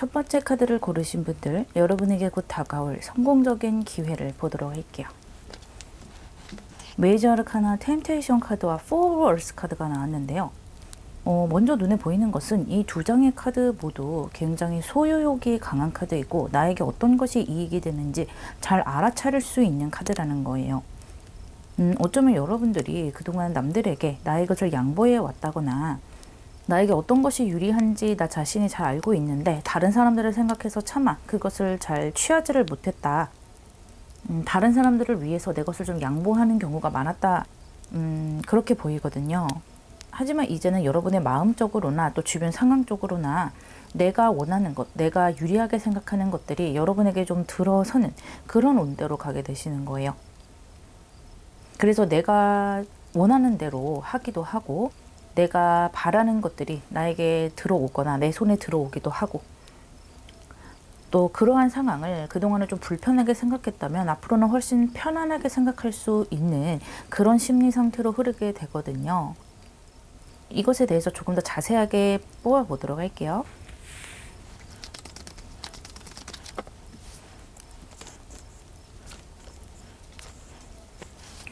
첫 번째 카드를 고르신 분들, 여러분에게 곧 다가올 성공적인 기회를 보도록 할게요. 메이저 아르카나 템테이션 카드와 포워스 카드가 나왔는데요. 먼저 눈에 보이는 것은 이 두 장의 카드 모두 굉장히 소유욕이 강한 카드이고 나에게 어떤 것이 이익이 되는지 잘 알아차릴 수 있는 카드라는 거예요. 어쩌면 여러분들이 그동안 남들에게 나의 것을 양보해 왔다거나 나에게 어떤 것이 유리한지 나 자신이 잘 알고 있는데 다른 사람들을 생각해서 차마 그것을 잘 취하지를 못했다. 다른 사람들을 위해서 내 것을 좀 양보하는 경우가 많았다. 그렇게 보이거든요. 하지만 이제는 여러분의 마음적으로나 또 주변 상황적으로나 내가 원하는 것, 내가 유리하게 생각하는 것들이 여러분에게 좀 들어서는 그런 온대로 가게 되시는 거예요. 그래서 내가 원하는 대로 하기도 하고 내가 바라는 것들이 나에게 들어오거나 내 손에 들어오기도 하고 또 그러한 상황을 그동안은 좀 불편하게 생각했다면 앞으로는 훨씬 편안하게 생각할 수 있는 그런 심리 상태로 흐르게 되거든요. 이것에 대해서 조금 더 자세하게 뽑아보도록 할게요.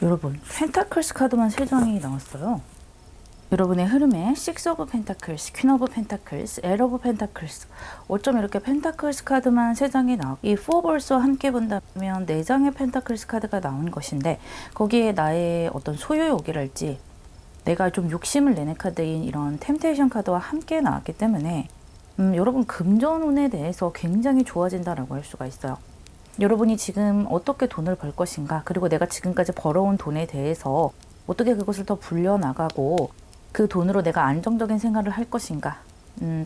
여러분, 펜타클스 카드만 3장이 나왔어요. 여러분의 흐름에 식스 오브 펜타클스, 퀸 오브 펜타클스, 에러 오브 펜타클스, 어쩜 이렇게 펜타클스 카드만 3장이 나오고 이 포볼스와 함께 본다면 4장의 펜타클스 카드가 나온 것인데 거기에 나의 어떤 소유욕이랄지 내가 좀 욕심을 내는 카드인 이런 템테이션 카드와 함께 나왔기 때문에 여러분 금전운에 대해서 굉장히 좋아진다라고 할 수가 있어요. 여러분이 지금 어떻게 돈을 벌 것인가, 그리고 내가 지금까지 벌어온 돈에 대해서 어떻게 그것을 더 불려나가고 그 돈으로 내가 안정적인 생활을 할 것인가,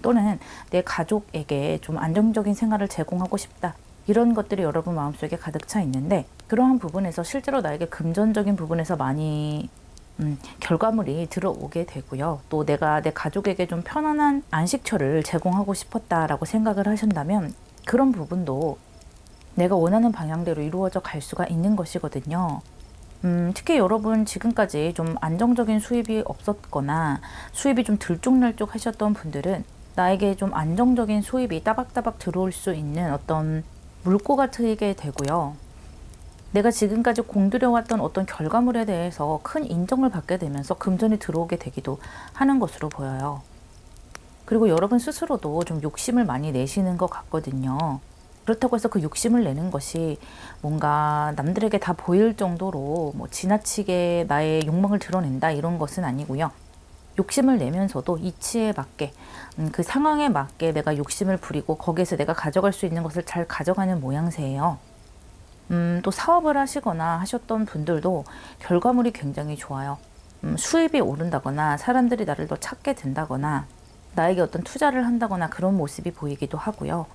또는 내 가족에게 좀 안정적인 생활을 제공하고 싶다. 이런 것들이 여러분 마음속에 가득 차 있는데 그러한 부분에서 실제로 나에게 금전적인 부분에서 많이 결과물이 들어오게 되고요. 또 내가 내 가족에게 좀 편안한 안식처를 제공하고 싶었다라고 생각을 하신다면 그런 부분도 내가 원하는 방향대로 이루어져 갈 수가 있는 것이거든요. 특히 여러분 지금까지 좀 안정적인 수입이 없었거나 수입이 좀 들쭉날쭉 하셨던 분들은 나에게 좀 안정적인 수입이 따박따박 들어올 수 있는 어떤 물꼬가 트이게 되고요. 내가 지금까지 공들여왔던 어떤 결과물에 대해서 큰 인정을 받게 되면서 금전이 들어오게 되기도 하는 것으로 보여요. 그리고 여러분 스스로도 좀 욕심을 많이 내시는 것 같거든요. 그렇다고 해서 그 욕심을 내는 것이 뭔가 남들에게 다 보일 정도로 뭐 지나치게 나의 욕망을 드러낸다 이런 것은 아니고요. 욕심을 내면서도 이치에 맞게 그 상황에 맞게 내가 욕심을 부리고 거기에서 내가 가져갈 수 있는 것을 잘 가져가는 모양새예요. 또 사업을 하시거나 하셨던 분들도 결과물이 굉장히 좋아요. 수입이 오른다거나 사람들이 나를 더 찾게 된다거나 나에게 어떤 투자를 한다거나 그런 모습이 보이기도 하고요.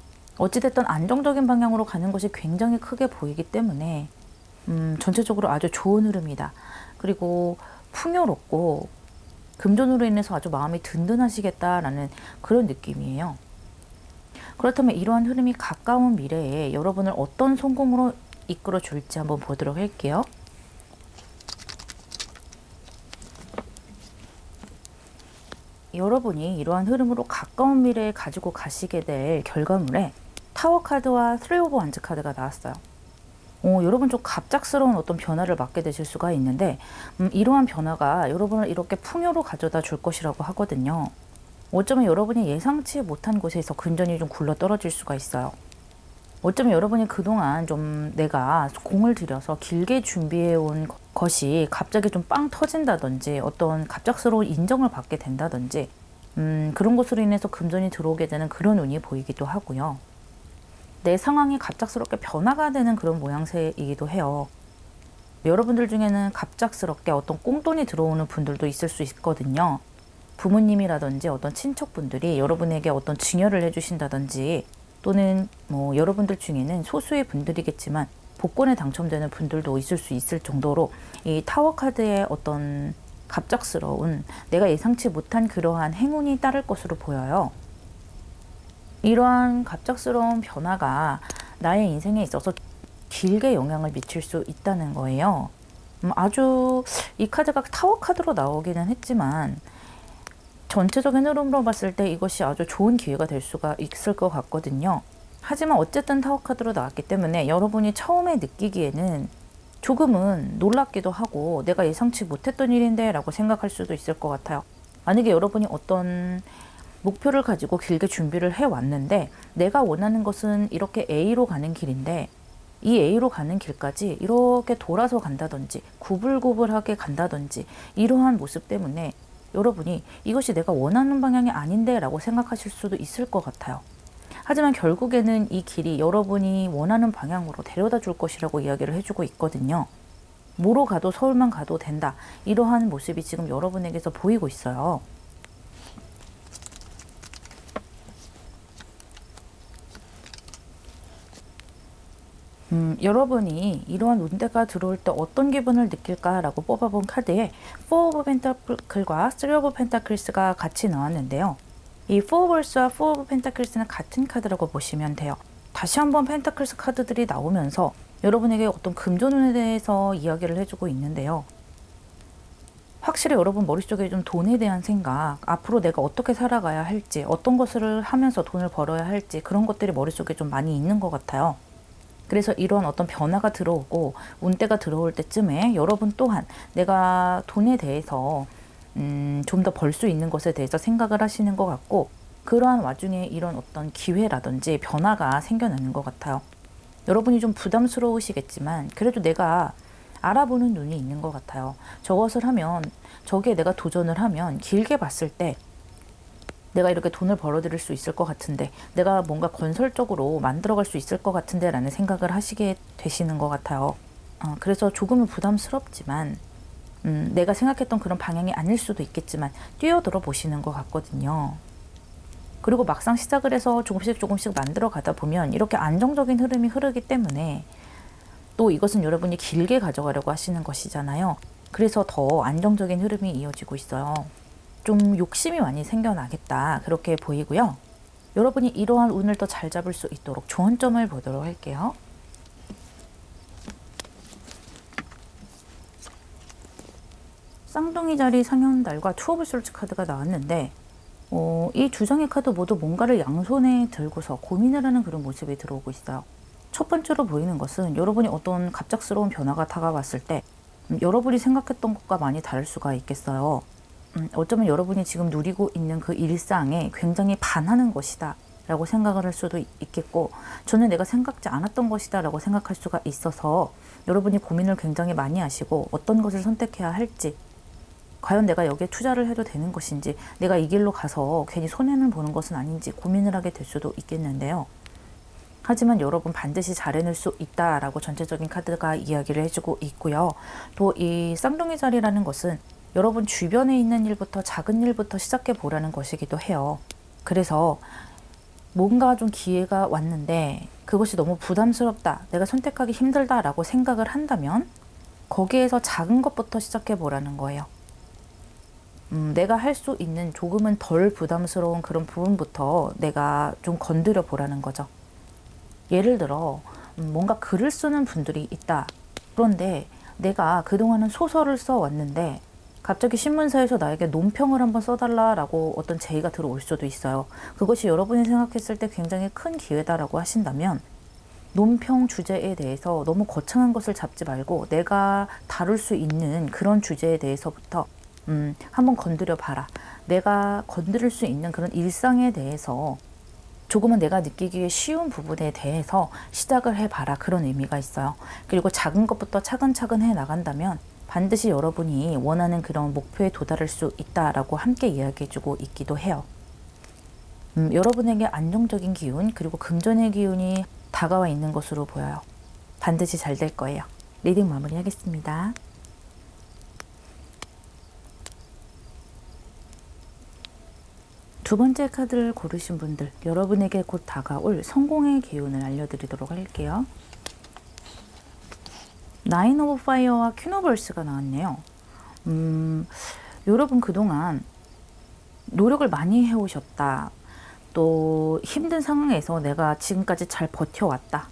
어찌됐든 안정적인 방향으로 가는 것이 굉장히 크게 보이기 때문에 전체적으로 아주 좋은 흐름이다. 그리고 풍요롭고 금전으로 인해서 아주 마음이 든든하시겠다라는 그런 느낌이에요. 그렇다면 이러한 흐름이 가까운 미래에 여러분을 어떤 성공으로 이끌어 줄지 한번 보도록 할게요. 여러분이 이러한 흐름으로 가까운 미래에 가지고 가시게 될 결과물에 타워 카드와 쓰리 오브 완즈 카드가 나왔어요. 여러분 좀 갑작스러운 어떤 변화를 맞게 되실 수가 있는데 이러한 변화가 여러분을 이렇게 풍요로 가져다 줄 것이라고 하거든요. 어쩌면 여러분이 예상치 못한 곳에서 금전이 좀 굴러 떨어질 수가 있어요. 어쩌면 여러분이 그동안 좀 내가 공을 들여서 길게 준비해온 것이 갑자기 좀 빵 터진다든지 어떤 갑작스러운 인정을 받게 된다든지 그런 것으로 인해서 금전이 들어오게 되는 그런 운이 보이기도 하고요. 내 상황이 갑작스럽게 변화가 되는 그런 모양새이기도 해요. 여러분들 중에는 갑작스럽게 어떤 꽁돈이 들어오는 분들도 있을 수 있거든요. 부모님이라든지 어떤 친척분들이 여러분에게 어떤 증여를 해주신다든지 또는 뭐 여러분들 중에는 소수의 분들이겠지만 복권에 당첨되는 분들도 있을 수 있을 정도로 이 타워 카드의 어떤 갑작스러운 내가 예상치 못한 그러한 행운이 따를 것으로 보여요. 이러한 갑작스러운 변화가 나의 인생에 있어서 길게 영향을 미칠 수 있다는 거예요. 아주 이 카드가 타워 카드로 나오기는 했지만 전체적인 흐름으로 봤을 때 이것이 아주 좋은 기회가 될 수가 있을 것 같거든요. 하지만 어쨌든 타워 카드로 나왔기 때문에 여러분이 처음에 느끼기에는 조금은 놀랍기도 하고 내가 예상치 못했던 일인데 라고 생각할 수도 있을 것 같아요. 만약에 여러분이 어떤 목표를 가지고 길게 준비를 해왔는데 내가 원하는 것은 이렇게 A로 가는 길인데 이 A로 가는 길까지 이렇게 돌아서 간다든지 구불구불하게 간다든지 이러한 모습 때문에 여러분이 이것이 내가 원하는 방향이 아닌데 라고 생각하실 수도 있을 것 같아요. 하지만 결국에는 이 길이 여러분이 원하는 방향으로 데려다 줄 것이라고 이야기를 해주고 있거든요. 뭐로 가도 서울만 가도 된다. 이러한 모습이 지금 여러분에게서 보이고 있어요. 여러분이 이러한 운대가 들어올 때 어떤 기분을 느낄까라고 뽑아본 카드에 4 오브 펜타클과 3 오브 펜타클스가 같이 나왔는데요. 이 4 오브스와 4 오브 펜타클스는 같은 카드라고 보시면 돼요. 다시 한번 펜타클스 카드들이 나오면서 여러분에게 어떤 금전운에 대해서 이야기를 해주고 있는데요. 확실히 여러분 머릿속에 좀 돈에 대한 생각, 앞으로 내가 어떻게 살아가야 할지, 어떤 것을 하면서 돈을 벌어야 할지 그런 것들이 머릿속에 좀 많이 있는 것 같아요. 그래서 이런 어떤 변화가 들어오고 운대가 들어올 때쯤에 여러분 또한 내가 돈에 대해서 좀 더 벌 수 있는 것에 대해서 생각을 하시는 것 같고 그러한 와중에 이런 어떤 기회라든지 변화가 생겨나는 것 같아요. 여러분이 좀 부담스러우시겠지만 그래도 내가 알아보는 눈이 있는 것 같아요. 저것을 하면 저기에 내가 도전을 하면 길게 봤을 때 내가 이렇게 돈을 벌어들일 수 있을 것 같은데 내가 뭔가 건설적으로 만들어갈 수 있을 것 같은데 라는 생각을 하시게 되시는 것 같아요. 그래서 조금은 부담스럽지만 내가 생각했던 그런 방향이 아닐 수도 있겠지만 뛰어들어 보시는 것 같거든요. 그리고 막상 시작을 해서 조금씩 만들어 가다 보면 이렇게 안정적인 흐름이 흐르기 때문에 또 이것은 여러분이 길게 가져가려고 하시는 것이잖아요. 그래서 더 안정적인 흐름이 이어지고 있어요. 좀 욕심이 많이 생겨나겠다 그렇게 보이고요. 여러분이 이러한 운을 더 잘 잡을 수 있도록 조언점을 보도록 할게요. 쌍둥이 자리 상현달과 투 오브 솔츠 카드가 나왔는데 이 두 장의 카드 모두 뭔가를 양손에 들고서 고민을 하는 그런 모습이 들어오고 있어요. 첫 번째로 보이는 것은 여러분이 어떤 갑작스러운 변화가 다가왔을 때 여러분이 생각했던 것과 많이 다를 수가 있겠어요. 어쩌면 여러분이 지금 누리고 있는 그 일상에 굉장히 반하는 것이다 라고 생각을 할 수도 있겠고 저는 내가 생각지 않았던 것이다 라고 생각할 수가 있어서 여러분이 고민을 굉장히 많이 하시고 어떤 것을 선택해야 할지 과연 내가 여기에 투자를 해도 되는 것인지 내가 이 길로 가서 괜히 손해를 보는 것은 아닌지 고민을 하게 될 수도 있겠는데요. 하지만 여러분 반드시 잘 해낼 수 있다라고 전체적인 카드가 이야기를 해주고 있고요. 또 이 쌍둥이 자리라는 것은 여러분 주변에 있는 일부터 작은 일부터 시작해 보라는 것이기도 해요. 그래서 뭔가 좀 기회가 왔는데 그것이 너무 부담스럽다, 내가 선택하기 힘들다라고 생각을 한다면 거기에서 작은 것부터 시작해 보라는 거예요. 내가 할 수 있는 조금은 덜 부담스러운 그런 부분부터 내가 좀 건드려 보라는 거죠. 예를 들어 뭔가 글을 쓰는 분들이 있다. 그런데 내가 그동안은 소설을 써왔는데 갑자기 신문사에서 나에게 논평을 한번 써달라라고 어떤 제의가 들어올 수도 있어요. 그것이 여러분이 생각했을 때 굉장히 큰 기회다라고 하신다면 논평 주제에 대해서 너무 거창한 것을 잡지 말고 내가 다룰 수 있는 그런 주제에 대해서부터 한번 건드려 봐라. 내가 건드릴 수 있는 그런 일상에 대해서 조금은 내가 느끼기에 쉬운 부분에 대해서 시작을 해봐라. 그런 의미가 있어요. 그리고 작은 것부터 차근차근 해 나간다면 반드시 여러분이 원하는 그런 목표에 도달할 수 있다라고 함께 이야기해주고 있기도 해요. 여러분에게 안정적인 기운 그리고 금전의 기운이 다가와 있는 것으로 보여요. 반드시 잘 될 거예요. 리딩 마무리하겠습니다. 두 번째 카드를 고르신 분들, 여러분에게 곧 다가올 성공의 기운을 알려드리도록 할게요. 나인 오브 파이어와 퀸 오브 얼스가 나왔네요. 여러분 그동안 노력을 많이 해오셨다. 또 힘든 상황에서 내가 지금까지 잘 버텨왔다.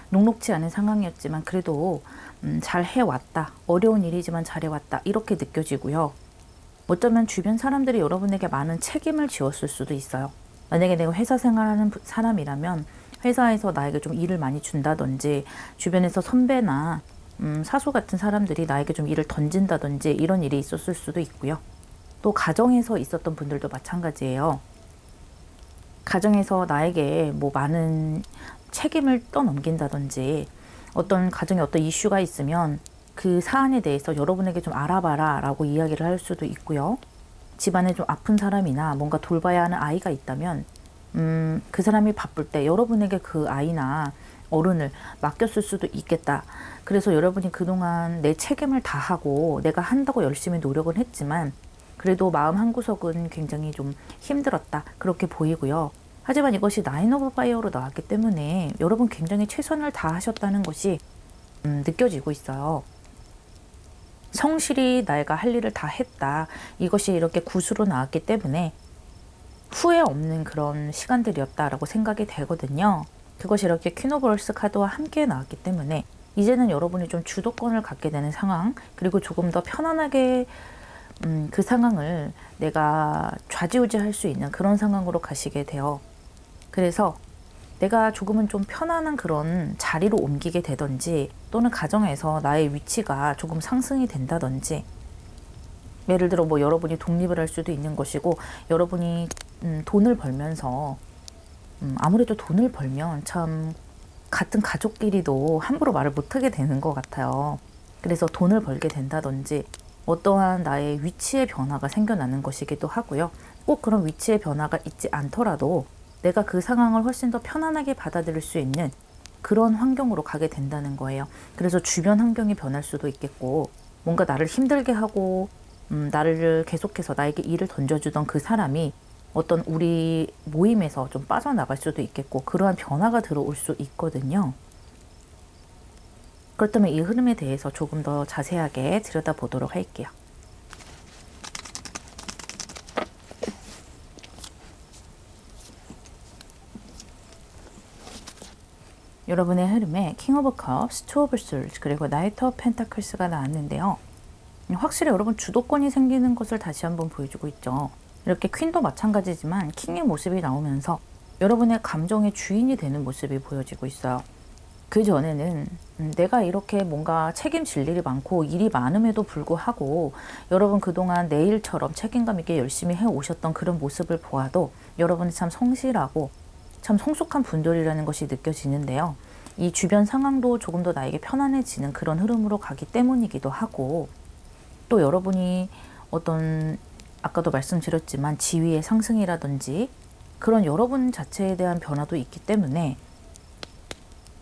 녹록지 않은 상황이었지만 그래도 잘 해왔다. 어려운 일이지만 잘해왔다. 이렇게 느껴지고요. 어쩌면 주변 사람들이 여러분에게 많은 책임을 지었을 수도 있어요. 만약에 내가 회사 생활하는 사람이라면 회사에서 나에게 좀 일을 많이 준다든지, 주변에서 선배나 사수 같은 사람들이 나에게 좀 일을 던진다든지 이런 일이 있었을 수도 있고요. 또 가정에서 있었던 분들도 마찬가지예요. 가정에서 나에게 뭐 많은 책임을 떠넘긴다든지, 어떤 가정에 어떤 이슈가 있으면 그 사안에 대해서 여러분에게 좀 알아봐라 라고 이야기를 할 수도 있고요. 집안에 좀 아픈 사람이나 뭔가 돌봐야 하는 아이가 있다면 그 사람이 바쁠 때 여러분에게 그 아이나 어른을 맡겼을 수도 있겠다. 그래서 여러분이 그동안 내 책임을 다하고 내가 한다고 열심히 노력은 했지만 그래도 마음 한구석은 굉장히 좀 힘들었다. 그렇게 보이고요. 하지만 이것이 나인 오브 파이어로 나왔기 때문에 여러분 굉장히 최선을 다하셨다는 것이 느껴지고 있어요. 성실히 내가 할 일을 다 했다. 이것이 이렇게 구수로 나왔기 때문에 후회 없는 그런 시간들이었다라고 생각이 되거든요. 그것이 이렇게 퀸 오브 월스 카드와 함께 나왔기 때문에 이제는 여러분이 좀 주도권을 갖게 되는 상황, 그리고 조금 더 편안하게 그 상황을 내가 좌지우지할 수 있는 그런 상황으로 가시게 돼요. 그래서 내가 조금은 좀 편안한 그런 자리로 옮기게 되든지, 또는 가정에서 나의 위치가 조금 상승이 된다든지, 예를 들어 뭐 여러분이 독립을 할 수도 있는 것이고, 여러분이 돈을 벌면서 아무래도 돈을 벌면 참 같은 가족끼리도 함부로 말을 못하게 되는 것 같아요. 그래서 돈을 벌게 된다든지 어떠한 나의 위치의 변화가 생겨나는 것이기도 하고요. 꼭 그런 위치의 변화가 있지 않더라도 내가 그 상황을 훨씬 더 편안하게 받아들일 수 있는 그런 환경으로 가게 된다는 거예요. 그래서 주변 환경이 변할 수도 있겠고, 뭔가 나를 힘들게 하고 나를 계속해서 나에게 일을 던져주던 그 사람이 어떤 우리 모임에서 좀 빠져나갈 수도 있겠고, 그러한 변화가 들어올 수 있거든요. 그렇다면 이 흐름에 대해서 조금 더 자세하게 들여다보도록 할게요. 여러분의 흐름에 킹 오브 컵스, 투 오브 솔즈, 그리고 나이트 오브 펜타클스가 나왔는데요. 확실히 여러분 주도권이 생기는 것을 다시 한번 보여주고 있죠. 이렇게 퀸도 마찬가지지만 킹의 모습이 나오면서 여러분의 감정의 주인이 되는 모습이 보여지고 있어요. 그 전에는 내가 이렇게 뭔가 책임질 일이 많고 일이 많음에도 불구하고 여러분 그동안 내 일처럼 책임감 있게 열심히 해오셨던 그런 모습을 보아도 여러분이 참 성실하고 참 성숙한 분들이라는 것이 느껴지는데요. 이 주변 상황도 조금 더 나에게 편안해지는 그런 흐름으로 가기 때문이기도 하고, 또 여러분이 어떤 아까도 말씀드렸지만 지위의 상승이라든지 그런 여러분 자체에 대한 변화도 있기 때문에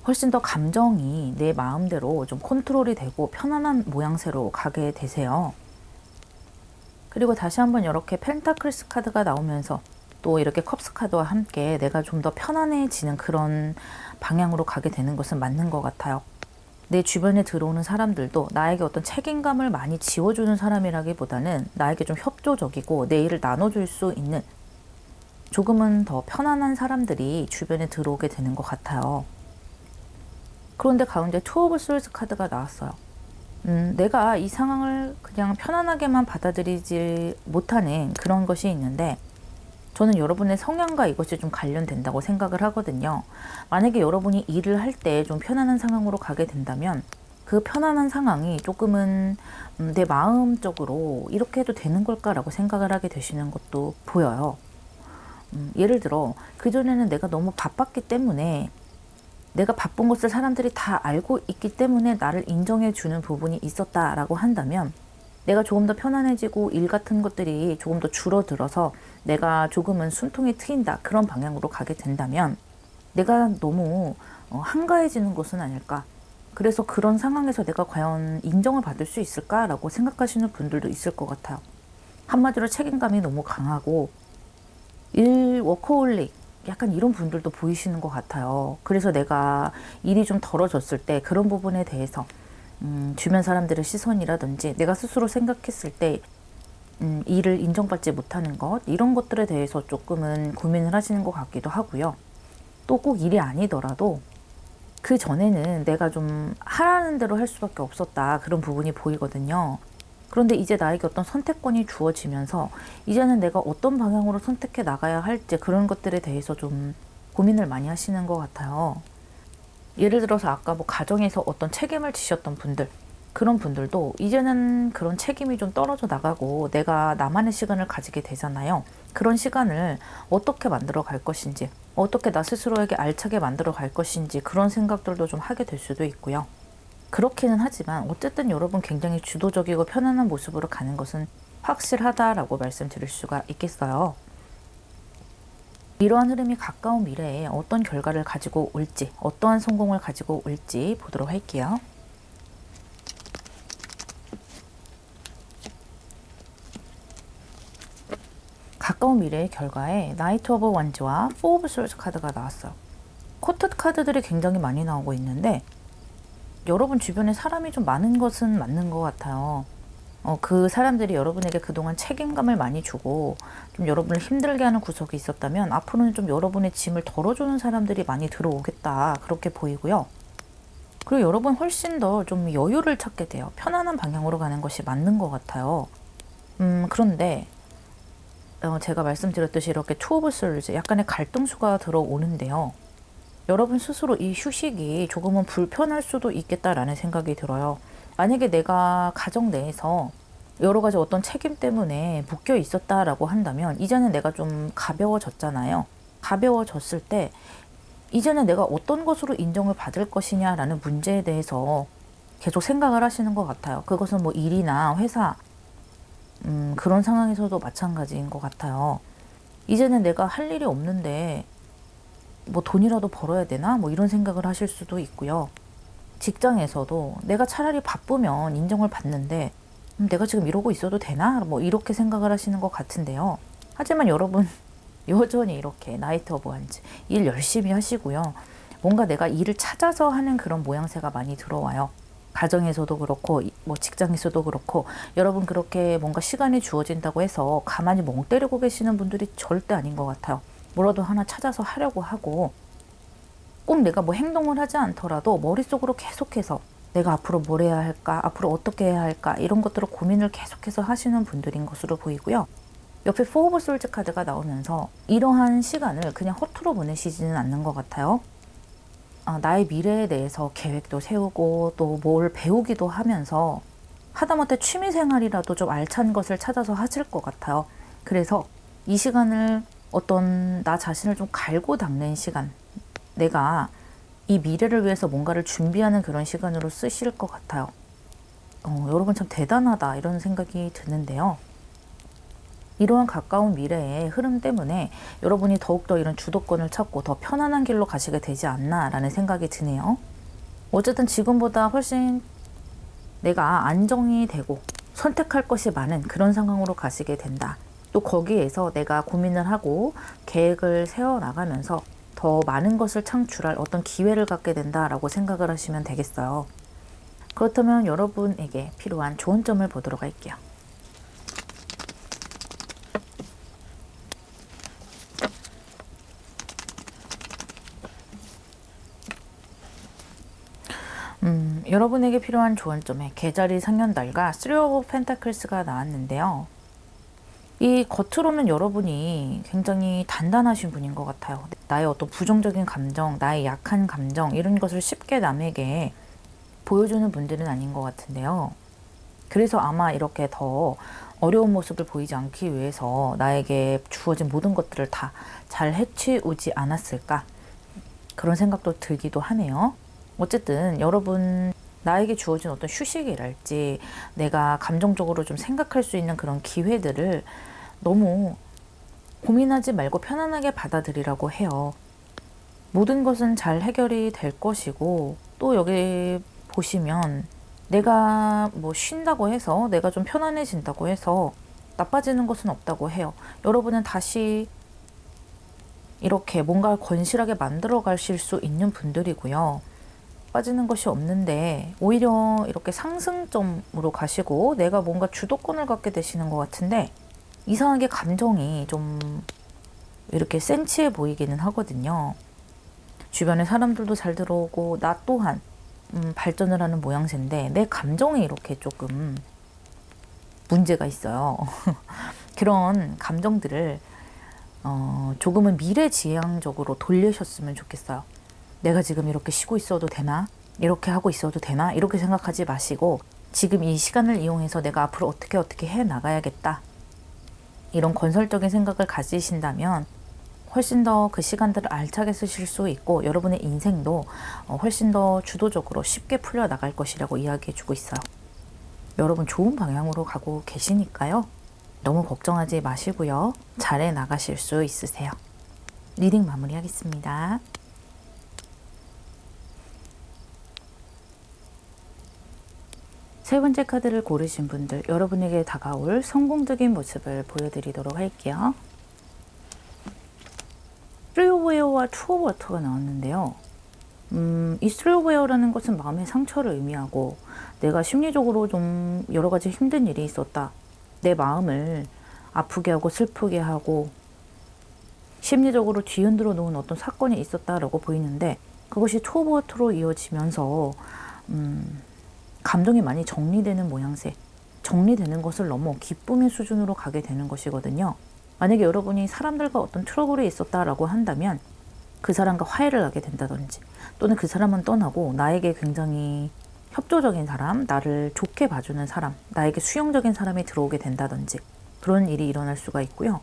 훨씬 더 감정이 내 마음대로 좀 컨트롤이 되고 편안한 모양새로 가게 되세요. 그리고 다시 한번 이렇게 펜타클스 카드가 나오면서 또 이렇게 컵스 카드와 함께 내가 좀 더 편안해지는 그런 방향으로 가게 되는 것은 맞는 것 같아요. 내 주변에 들어오는 사람들도 나에게 어떤 책임감을 많이 지워주는 사람이라기보다는 나에게 좀 협조적이고 내 일을 나눠줄 수 있는 조금은 더 편안한 사람들이 주변에 들어오게 되는 것 같아요. 그런데 가운데 투 오브 솔즈 카드가 나왔어요. 내가 이 상황을 그냥 편안하게만 받아들이지 못하는 그런 것이 있는데, 저는 여러분의 성향과 이것이 좀 관련된다고 생각을 하거든요. 만약에 여러분이 일을 할 때 좀 편안한 상황으로 가게 된다면 그 편안한 상황이 조금은 내 마음적으로 이렇게 해도 되는 걸까라고 생각을 하게 되시는 것도 보여요. 예를 들어 그전에는 내가 너무 바빴기 때문에, 내가 바쁜 것을 사람들이 다 알고 있기 때문에 나를 인정해 주는 부분이 있었다라고 한다면, 내가 조금 더 편안해지고 일 같은 것들이 조금 더 줄어들어서 내가 조금은 숨통이 트인다, 그런 방향으로 가게 된다면 내가 너무 한가해지는 것은 아닐까. 그래서 그런 상황에서 내가 과연 인정을 받을 수 있을까라고 생각하시는 분들도 있을 것 같아요. 한마디로 책임감이 너무 강하고 일 워커홀릭, 약간 이런 분들도 보이시는 것 같아요. 그래서 내가 일이 좀 덜어졌을 때 그런 부분에 대해서 주변 사람들의 시선이라든지 내가 스스로 생각했을 때 일을 인정받지 못하는 것, 이런 것들에 대해서 조금은 고민을 하시는 것 같기도 하고요. 또 꼭 일이 아니더라도 그 전에는 내가 좀 하라는 대로 할 수밖에 없었다, 그런 부분이 보이거든요. 그런데 이제 나에게 어떤 선택권이 주어지면서 이제는 내가 어떤 방향으로 선택해 나가야 할지 그런 것들에 대해서 좀 고민을 많이 하시는 것 같아요. 예를 들어서 아까 뭐 가정에서 어떤 책임을 지셨던 분들, 그런 분들도 이제는 그런 책임이 좀 떨어져 나가고 내가 나만의 시간을 가지게 되잖아요. 그런 시간을 어떻게 만들어 갈 것인지, 어떻게 나 스스로에게 알차게 만들어 갈 것인지 그런 생각들도 좀 하게 될 수도 있고요. 그렇기는 하지만 어쨌든 여러분 굉장히 주도적이고 편안한 모습으로 가는 것은 확실하다라고 말씀드릴 수가 있겠어요. 이러한 흐름이 가까운 미래에 어떤 결과를 가지고 올지, 어떠한 성공을 가지고 올지 보도록 할게요. 가까운 미래의 결과에 나이트 오브 원즈와 포 오브 솔즈 카드가 나왔어요. 코트 카드들이 굉장히 많이 나오고 있는데 여러분 주변에 사람이 좀 많은 것은 맞는 것 같아요. 그 사람들이 여러분에게 그동안 책임감을 많이 주고 좀 여러분을 힘들게 하는 구석이 있었다면 앞으로는 좀 여러분의 짐을 덜어주는 사람들이 많이 들어오겠다 그렇게 보이고요. 그리고 여러분 훨씬 더 좀 여유를 찾게 돼요. 편안한 방향으로 가는 것이 맞는 것 같아요. 그런데 제가 말씀드렸듯이 이렇게 투 오브 솔즈 약간의 갈등수가 들어오는데요. 여러분 스스로 이 휴식이 조금은 불편할 수도 있겠다라는 생각이 들어요. 만약에 내가 가정 내에서 여러 가지 어떤 책임 때문에 묶여 있었다라고 한다면 이제는 내가 좀 가벼워졌잖아요. 가벼워졌을 때 이제는 내가 어떤 것으로 인정을 받을 것이냐라는 문제에 대해서 계속 생각을 하시는 것 같아요. 그것은 뭐 일이나 회사 그런 상황에서도 마찬가지인 것 같아요. 이제는 내가 할 일이 없는데 뭐 돈이라도 벌어야 되나? 뭐 이런 생각을 하실 수도 있고요. 직장에서도 내가 차라리 바쁘면 인정을 받는데 내가 지금 이러고 있어도 되나? 뭐 이렇게 생각을 하시는 것 같은데요. 하지만 여러분 여전히 이렇게 나이트 오브 원즈 일 열심히 하시고요. 뭔가 내가 일을 찾아서 하는 그런 모양새가 많이 들어와요. 가정에서도 그렇고 뭐 직장에서도 그렇고 여러분 그렇게 뭔가 시간이 주어진다고 해서 가만히 멍 때리고 계시는 분들이 절대 아닌 것 같아요. 뭐라도 하나 찾아서 하려고 하고 꼭 내가 뭐 행동을 하지 않더라도 머릿속으로 계속해서 내가 앞으로 뭘 해야 할까? 앞으로 어떻게 해야 할까? 이런 것들을 고민을 계속해서 하시는 분들인 것으로 보이고요. 옆에 포 오브 솔즈 카드가 나오면서 이러한 시간을 그냥 허투루 보내시지는 않는 것 같아요. 나의 미래에 대해서 계획도 세우고 또 뭘 배우기도 하면서 하다못해 취미생활이라도 좀 알찬 것을 찾아서 하실 것 같아요. 그래서 이 시간을 어떤 나 자신을 좀 갈고 닦는 시간, 내가 이 미래를 위해서 뭔가를 준비하는 그런 시간으로 쓰실 것 같아요. 여러분 참 대단하다 이런 생각이 드는데요. 이러한 가까운 미래의 흐름 때문에 여러분이 더욱더 이런 주도권을 찾고 더 편안한 길로 가시게 되지 않나 라는 생각이 드네요. 어쨌든 지금보다 훨씬 내가 안정이 되고 선택할 것이 많은 그런 상황으로 가시게 된다. 또 거기에서 내가 고민을 하고 계획을 세워나가면서 더 많은 것을 창출할 어떤 기회를 갖게 된다라고 생각을 하시면 되겠어요. 그렇다면 여러분에게 필요한 좋은 점을 보도록 할게요. 여러분에게 필요한 좋은 점에 계자리 상현달과 3 오브 펜타클스가 나왔는데요. 이 겉으로는 여러분이 굉장히 단단하신 분인 것 같아요. 나의 어떤 부정적인 감정, 나의 약한 감정 이런 것을 쉽게 남에게 보여주는 분들은 아닌 것 같은데요. 그래서 아마 이렇게 더 어려운 모습을 보이지 않기 위해서 나에게 주어진 모든 것들을 다 잘 해치우지 않았을까 그런 생각도 들기도 하네요. 어쨌든 여러분 나에게 주어진 어떤 휴식이랄지 내가 감정적으로 좀 생각할 수 있는 그런 기회들을 너무 고민하지 말고 편안하게 받아들이라고 해요. 모든 것은 잘 해결이 될 것이고 또 여기 보시면 내가 뭐 쉰다고 해서 내가 좀 편안해진다고 해서 나빠지는 것은 없다고 해요. 여러분은 다시 이렇게 뭔가 건실하게 만들어 가실 수 있는 분들이고요. 빠지는 것이 없는데 오히려 이렇게 상승점으로 가시고 내가 뭔가 주도권을 갖게 되시는 것 같은데 이상하게 감정이 좀 이렇게 센치해 보이기는 하거든요. 주변에 사람들도 잘 들어오고 나 또한 발전을 하는 모양새인데 내 감정이 이렇게 조금 문제가 있어요. 그런 감정들을 조금은 미래지향적으로 돌리셨으면 좋겠어요. 내가 지금 이렇게 쉬고 있어도 되나? 이렇게 하고 있어도 되나? 이렇게 생각하지 마시고 지금 이 시간을 이용해서 내가 앞으로 어떻게 해 나가야겠다. 이런 건설적인 생각을 가지신다면 훨씬 더 그 시간들을 알차게 쓰실 수 있고 여러분의 인생도 훨씬 더 주도적으로 쉽게 풀려 나갈 것이라고 이야기해 주고 있어요. 여러분 좋은 방향으로 가고 계시니까요. 너무 걱정하지 마시고요. 잘해 나가실 수 있으세요. 리딩 마무리하겠습니다. 세 번째 카드를 고르신 분들, 여러분에게 다가올 성공적인 모습을 보여드리도록 할게요. Three of Ware와 Two of Water가 나왔는데요. 이 Three of Ware라는 것은 마음의 상처를 의미하고 내가 심리적으로 좀 여러 가지 힘든 일이 있었다. 내 마음을 아프게 하고 슬프게 하고 심리적으로 뒤흔들어 놓은 어떤 사건이 있었다라고 보이는데 그것이 Two of Water로 이어지면서 감정이 많이 정리되는 모양새, 정리되는 것을 넘어 기쁨의 수준으로 가게 되는 것이거든요. 만약에 여러분이 사람들과 어떤 트러블이 있었다라고 한다면 그 사람과 화해를 하게 된다든지 또는 그 사람은 떠나고 나에게 굉장히 협조적인 사람, 나를 좋게 봐주는 사람, 나에게 수용적인 사람이 들어오게 된다든지 그런 일이 일어날 수가 있고요.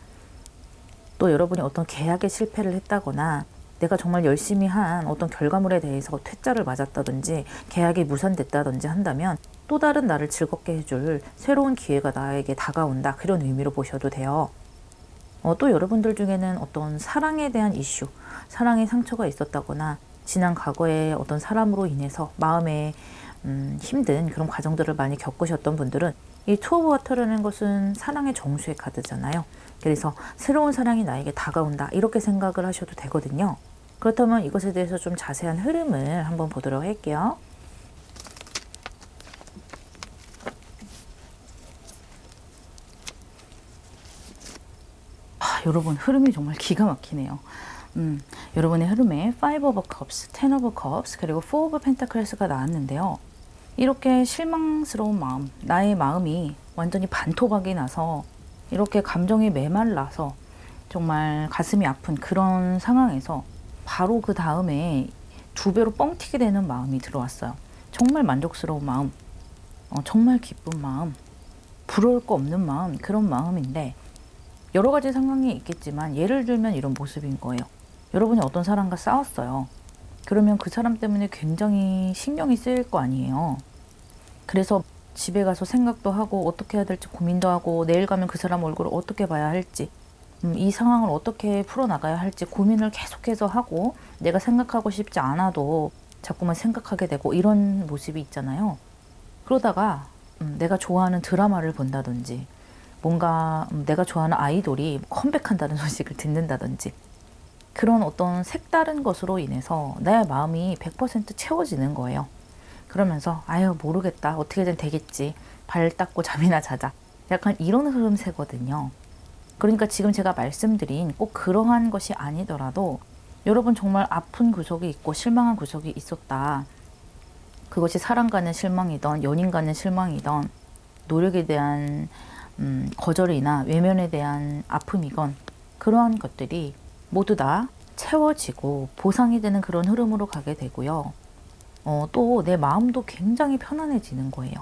또 여러분이 어떤 계약에 실패를 했다거나 내가 정말 열심히 한 어떤 결과물에 대해서 퇴짜를 맞았다든지 계약이 무산됐다든지 한다면 또 다른 나를 즐겁게 해줄 새로운 기회가 나에게 다가온다. 그런 의미로 보셔도 돼요. 또 여러분들 중에는 어떤 사랑에 대한 이슈, 사랑의 상처가 있었다거나 지난 과거에 어떤 사람으로 인해서 마음에 힘든 그런 과정들을 많이 겪으셨던 분들은 이 투 오브 워터라는 것은 사랑의 정수의 카드잖아요. 그래서 새로운 사랑이 나에게 다가온다 이렇게 생각을 하셔도 되거든요. 그렇다면 이것에 대해서 좀 자세한 흐름을 한번 보도록 할게요. 여러분 흐름이 정말 기가 막히네요. 여러분의 흐름에 Five of Cups, Ten of Cups, 그리고 Four of Pentacles가 나왔는데요. 이렇게 실망스러운 마음, 나의 마음이 완전히 반토막이 나서 이렇게 감정이 메말라서 정말 가슴이 아픈 그런 상황에서 바로 그 다음에 두 배로 뻥튀기 되는 마음이 들어왔어요. 정말 만족스러운 마음, 정말 기쁜 마음, 부러울 거 없는 마음, 그런 마음인데 여러 가지 상황이 있겠지만 예를 들면 이런 모습인 거예요. 여러분이 어떤 사람과 싸웠어요. 그러면 그 사람 때문에 굉장히 신경이 쓰일 거 아니에요. 그래서 집에 가서 생각도 하고 어떻게 해야 될지 고민도 하고 내일 가면 그 사람 얼굴을 어떻게 봐야 할지 이 상황을 어떻게 풀어나가야 할지 고민을 계속해서 하고 내가 생각하고 싶지 않아도 자꾸만 생각하게 되고 이런 모습이 있잖아요. 그러다가 내가 좋아하는 드라마를 본다든지 뭔가 내가 좋아하는 아이돌이 컴백한다는 소식을 듣는다든지 그런 어떤 색다른 것으로 인해서 내 마음이 100% 채워지는 거예요. 그러면서 아유 모르겠다 어떻게든 되겠지 발 닦고 잠이나 자자 약간 이런 흐름새거든요. 그러니까 지금 제가 말씀드린 꼭 그러한 것이 아니더라도 여러분 정말 아픈 구석이 있고 실망한 구석이 있었다. 그것이 사랑과는 실망이던 연인과는 실망이던 노력에 대한 거절이나 외면에 대한 아픔이건 그러한 것들이 모두 다 채워지고 보상이 되는 그런 흐름으로 가게 되고요. 또 내 마음도 굉장히 편안해지는 거예요.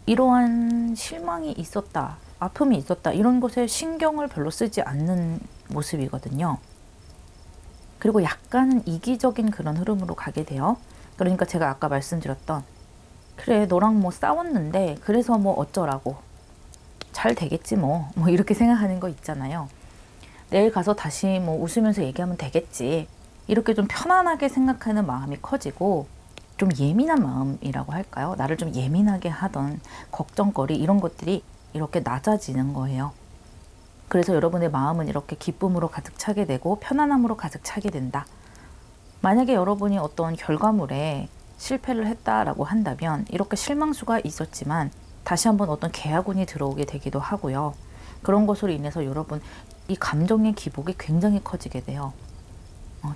이러한 실망이 있었다, 아픔이 있었다 이런 것에 신경을 별로 쓰지 않는 모습이거든요. 그리고 약간은 이기적인 그런 흐름으로 가게 돼요. 그러니까 제가 아까 말씀드렸던 그래 너랑 뭐 싸웠는데 그래서 뭐 어쩌라고 잘 되겠지 뭐 이렇게 생각하는 거 있잖아요. 내일 가서 다시 뭐 웃으면서 얘기하면 되겠지 이렇게 좀 편안하게 생각하는 마음이 커지고 좀 예민한 마음이라고 할까요? 나를 좀 예민하게 하던 걱정거리 이런 것들이 이렇게 낮아지는 거예요. 그래서 여러분의 마음은 이렇게 기쁨으로 가득 차게 되고 편안함으로 가득 차게 된다. 만약에 여러분이 어떤 결과물에 실패를 했다라고 한다면 이렇게 실망수가 있었지만 다시 한번 어떤 계약운이 들어오게 되기도 하고요. 그런 것으로 인해서 여러분 이 감정의 기복이 굉장히 커지게 돼요.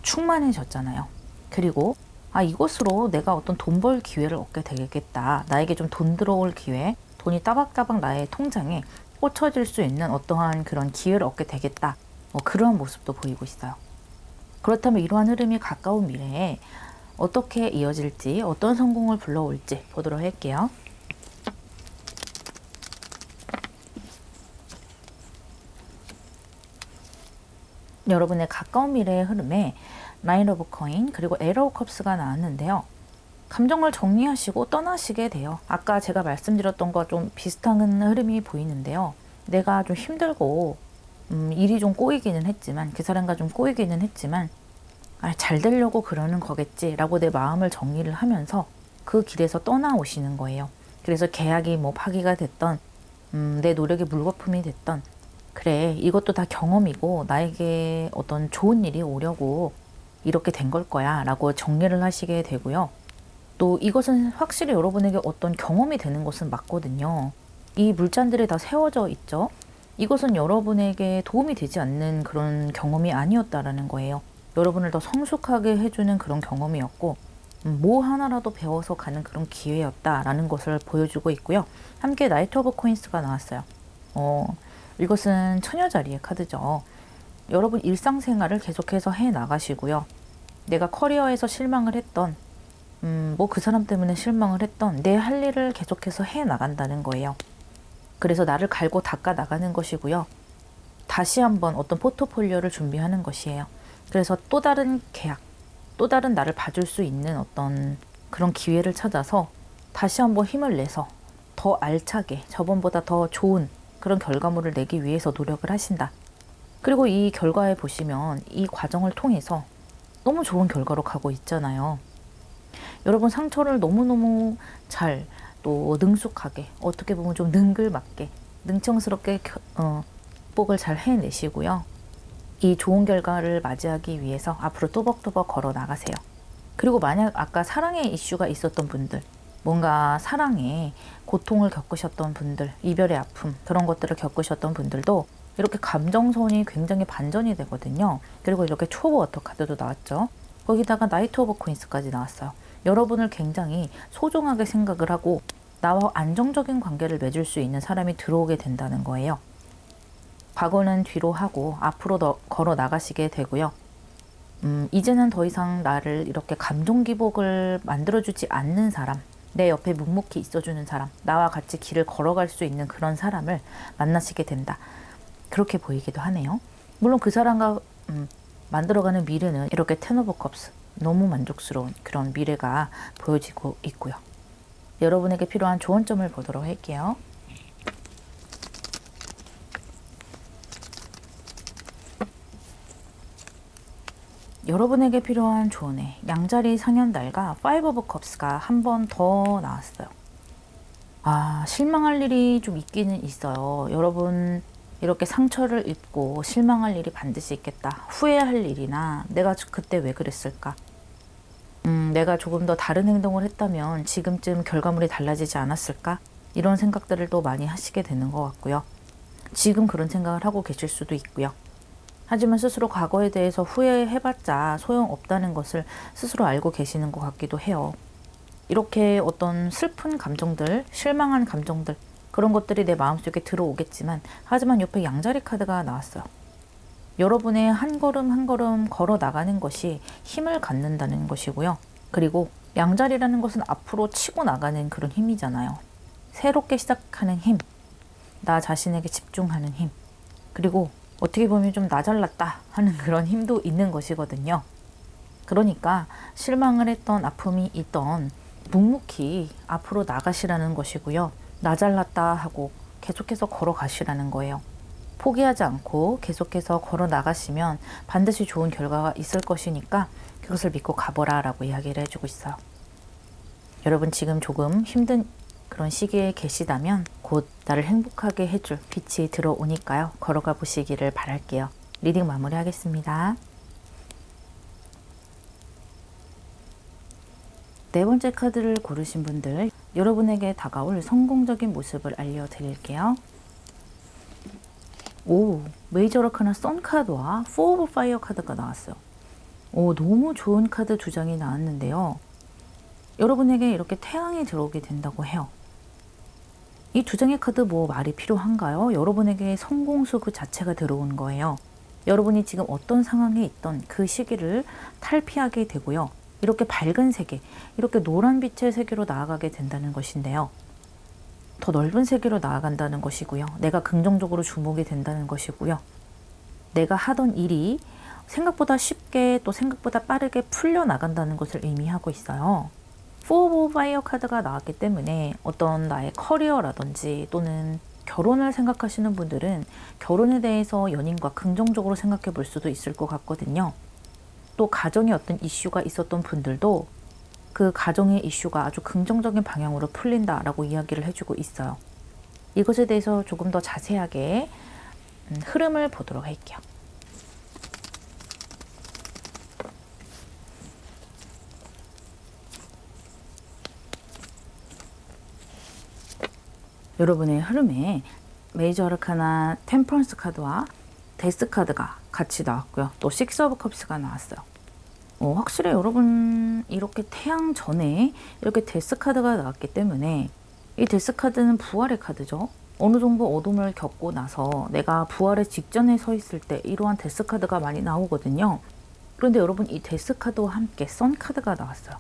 충만해졌잖아요. 그리고 이것으로 내가 어떤 돈 벌 기회를 얻게 되겠다. 나에게 좀 돈 들어올 기회, 돈이 따박따박 나의 통장에 꽂혀질 수 있는 어떠한 그런 기회를 얻게 되겠다. 그러한 모습도 보이고 있어요. 그렇다면 이러한 흐름이 가까운 미래에 어떻게 이어질지, 어떤 성공을 불러올지 보도록 할게요. 여러분의 가까운 미래의 흐름에 나인 오브 코인 그리고 에러 오브 컵스가 나왔는데요. 감정을 정리하시고 떠나시게 돼요. 아까 제가 말씀드렸던 거 좀 비슷한 흐름이 보이는데요. 내가 좀 힘들고 일이 좀 꼬이기는 했지만, 그 사람과 좀 꼬이기는 했지만 잘 되려고 그러는 거겠지라고 내 마음을 정리를 하면서 그 길에서 떠나오시는 거예요. 그래서 계약이 뭐 파기가 됐던 내 노력의 물거품이 됐던, 그래 이것도 다 경험이고 나에게 어떤 좋은 일이 오려고 이렇게 된 걸 거야 라고 정리를 하시게 되고요. 또 이것은 확실히 여러분에게 어떤 경험이 되는 것은 맞거든요. 이 물잔들이 다 세워져 있죠. 이것은 여러분에게 도움이 되지 않는 그런 경험이 아니었다라는 거예요. 여러분을 더 성숙하게 해주는 그런 경험이었고, 뭐 하나라도 배워서 가는 그런 기회였다라는 것을 보여주고 있고요. 함께 나이트 오브 코인스가 나왔어요. 이것은 처녀자리의 카드죠. 여러분 일상생활을 계속해서 해 나가시고요. 내가 커리어에서 실망을 했던, 뭐 그 사람 때문에 실망을 했던 내 할 일을 계속해서 해 나간다는 거예요. 그래서 나를 갈고 닦아 나가는 것이고요. 다시 한번 어떤 포트폴리오를 준비하는 것이에요. 그래서 또 다른 계약, 또 다른 나를 봐줄 수 있는 어떤 그런 기회를 찾아서 다시 한번 힘을 내서 더 알차게, 저번보다 더 좋은 그런 결과물을 내기 위해서 노력을 하신다. 그리고 이 결과에 보시면 이 과정을 통해서 너무 좋은 결과로 가고 있잖아요. 여러분 상처를 너무너무 잘, 또 능숙하게, 어떻게 보면 좀 능글맞게, 능청스럽게 극복을 잘 해내시고요. 이 좋은 결과를 맞이하기 위해서 앞으로 또박또박 걸어 나가세요. 그리고 만약 아까 사랑의 이슈가 있었던 분들, 뭔가 사랑에 고통을 겪으셨던 분들, 이별의 아픔, 그런 것들을 겪으셨던 분들도 이렇게 감정선이 굉장히 반전이 되거든요. 그리고 이렇게 초보워터 카드도 나왔죠. 거기다가 나이트 오브 코인스까지 나왔어요. 여러분을 굉장히 소중하게 생각을 하고 나와 안정적인 관계를 맺을 수 있는 사람이 들어오게 된다는 거예요. 과거는 뒤로 하고 앞으로 더 걸어 나가시게 되고요. 이제는 더 이상 나를 이렇게 감정 기복을 만들어주지 않는 사람, 내 옆에 묵묵히 있어주는 사람, 나와 같이 길을 걸어갈 수 있는 그런 사람을 만나시게 된다. 그렇게 보이기도 하네요. 물론 그 사람과 만들어가는 미래는 이렇게 텐 오브 컵스, 너무 만족스러운 그런 미래가 보여지고 있고요. 여러분에게 필요한 조언점을 보도록 할게요. 여러분에게 필요한 조언에 양자리 상현달과 5 오브 컵스가 한 번 더 나왔어요. 실망할 일이 좀 있기는 있어요. 여러분 이렇게 상처를 입고 실망할 일이 반드시 있겠다. 후회할 일이나 내가 그때 왜 그랬을까? 내가 조금 더 다른 행동을 했다면 지금쯤 결과물이 달라지지 않았을까? 이런 생각들을 또 많이 하시게 되는 것 같고요. 지금 그런 생각을 하고 계실 수도 있고요. 하지만 스스로 과거에 대해서 후회해봤자 소용없다는 것을 스스로 알고 계시는 것 같기도 해요. 이렇게 어떤 슬픈 감정들, 실망한 감정들, 그런 것들이 내 마음속에 들어오겠지만, 하지만 옆에 양자리 카드가 나왔어요. 여러분의 한 걸음 한 걸음 걸어 나가는 것이 힘을 갖는다는 것이고요. 그리고 양자리라는 것은 앞으로 치고 나가는 그런 힘이잖아요. 새롭게 시작하는 힘, 나 자신에게 집중하는 힘, 그리고 어떻게 보면 좀 나 잘났다 하는 그런 힘도 있는 것이거든요. 그러니까 실망을 했던, 아픔이 있던 묵묵히 앞으로 나가시라는 것이고요. 나 잘났다 하고 계속해서 걸어가시라는 거예요. 포기하지 않고 계속해서 걸어 나가시면 반드시 좋은 결과가 있을 것이니까 그것을 믿고 가보라 라고 이야기를 해주고 있어요. 여러분 지금 조금 힘든 그런 시기에 계시다면 곧 나를 행복하게 해줄 빛이 들어오니까요. 걸어가 보시기를 바랄게요. 리딩 마무리하겠습니다. 네 번째 카드를 고르신 분들, 여러분에게 다가올 성공적인 모습을 알려드릴게요. 메이저 아카나 선 카드와 4 오브 파이어 카드가 나왔어요. 너무 좋은 카드 두 장이 나왔는데요. 여러분에게 이렇게 태양이 들어오게 된다고 해요. 이 두 장의 카드 뭐 말이 필요한가요? 여러분에게 성공수 그 자체가 들어온 거예요. 여러분이 지금 어떤 상황에 있던 그 시기를 탈피하게 되고요. 이렇게 밝은 세계, 이렇게 노란빛의 세계로 나아가게 된다는 것인데요. 더 넓은 세계로 나아간다는 것이고요. 내가 긍정적으로 주목이 된다는 것이고요. 내가 하던 일이 생각보다 쉽게 또 생각보다 빠르게 풀려나간다는 것을 의미하고 있어요. Four of Fire 카드가 나왔기 때문에 어떤 나의 커리어라든지 또는 결혼을 생각하시는 분들은 결혼에 대해서 연인과 긍정적으로 생각해 볼 수도 있을 것 같거든요. 또 가정에 어떤 이슈가 있었던 분들도 그 가정의 이슈가 아주 긍정적인 방향으로 풀린다라고 이야기를 해주고 있어요. 이것에 대해서 조금 더 자세하게 흐름을 보도록 할게요. 여러분의 흐름에 메이저 아르카나 템퍼런스 카드와 데스 카드가 같이 나왔고요. 또 식스 오브 컵스가 나왔어요. 확실히 여러분 이렇게 태양 전에 이렇게 데스 카드가 나왔기 때문에 이 데스 카드는 부활의 카드죠. 어느 정도 어둠을 겪고 나서 내가 부활의 직전에 서 있을 때 이러한 데스 카드가 많이 나오거든요. 그런데 여러분 이 데스 카드와 함께 선 카드가 나왔어요.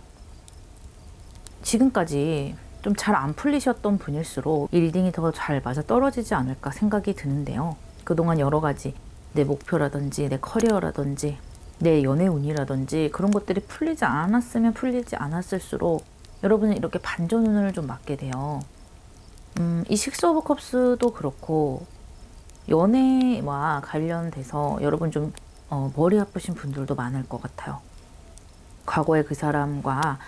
지금까지 좀 잘 안 풀리셨던 분일수록 이 리딩이 더 잘 맞아 떨어지지 않을까 생각이 드는데요. 그동안 여러 가지 내 목표라든지 내 커리어라든지 내 연애 운이라든지 그런 것들이 풀리지 않았으면 풀리지 않았을수록 여러분은 이렇게 반전운을 좀 맞게 돼요. 이 식스 오브 컵스도 그렇고 연애와 관련돼서 여러분 좀 머리 아프신 분들도 많을 것 같아요. 과거에 그 사람과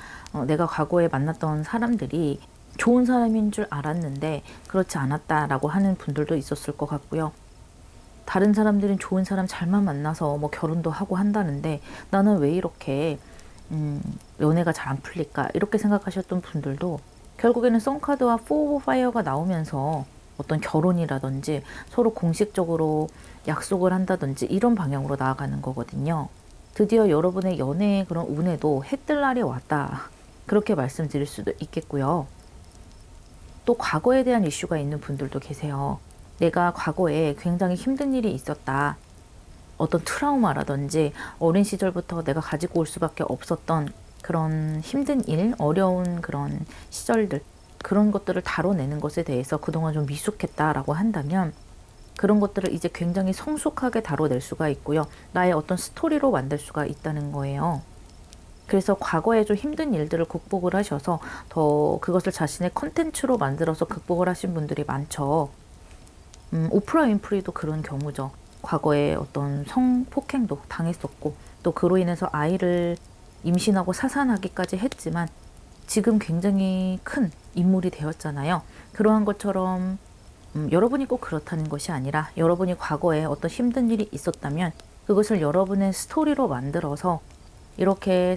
내가 과거에 만났던 사람들이 좋은 사람인 줄 알았는데 그렇지 않았다라고 하는 분들도 있었을 것 같고요. 다른 사람들은 좋은 사람 잘만 만나서 뭐 결혼도 하고 한다는데 나는 왜 이렇게 연애가 잘 안 풀릴까 이렇게 생각하셨던 분들도 결국에는 선카드와 포 오브 파이어가 나오면서 어떤 결혼이라든지 서로 공식적으로 약속을 한다든지 이런 방향으로 나아가는 거거든요. 드디어 여러분의 연애의 그런 운에도 해뜰 날이 왔다. 그렇게 말씀드릴 수도 있겠고요. 또 과거에 대한 이슈가 있는 분들도 계세요. 내가 과거에 굉장히 힘든 일이 있었다. 어떤 트라우마라든지 어린 시절부터 내가 가지고 올 수밖에 없었던 그런 힘든 일, 어려운 그런 시절들, 그런 것들을 다뤄내는 것에 대해서 그동안 좀 미숙했다라고 한다면 그런 것들을 이제 굉장히 성숙하게 다뤄낼 수가 있고요. 나의 어떤 스토리로 만들 수가 있다는 거예요. 그래서 과거에 좀 힘든 일들을 극복을 하셔서 더 그것을 자신의 컨텐츠로 만들어서 극복을 하신 분들이 많죠. 오프라 윈프리도 그런 경우죠. 과거에 어떤 성폭행도 당했었고 또 그로 인해서 아이를 임신하고 사산하기까지 했지만 지금 굉장히 큰 인물이 되었잖아요. 그러한 것처럼 여러분이 꼭 그렇다는 것이 아니라 여러분이 과거에 어떤 힘든 일이 있었다면 그것을 여러분의 스토리로 만들어서 이렇게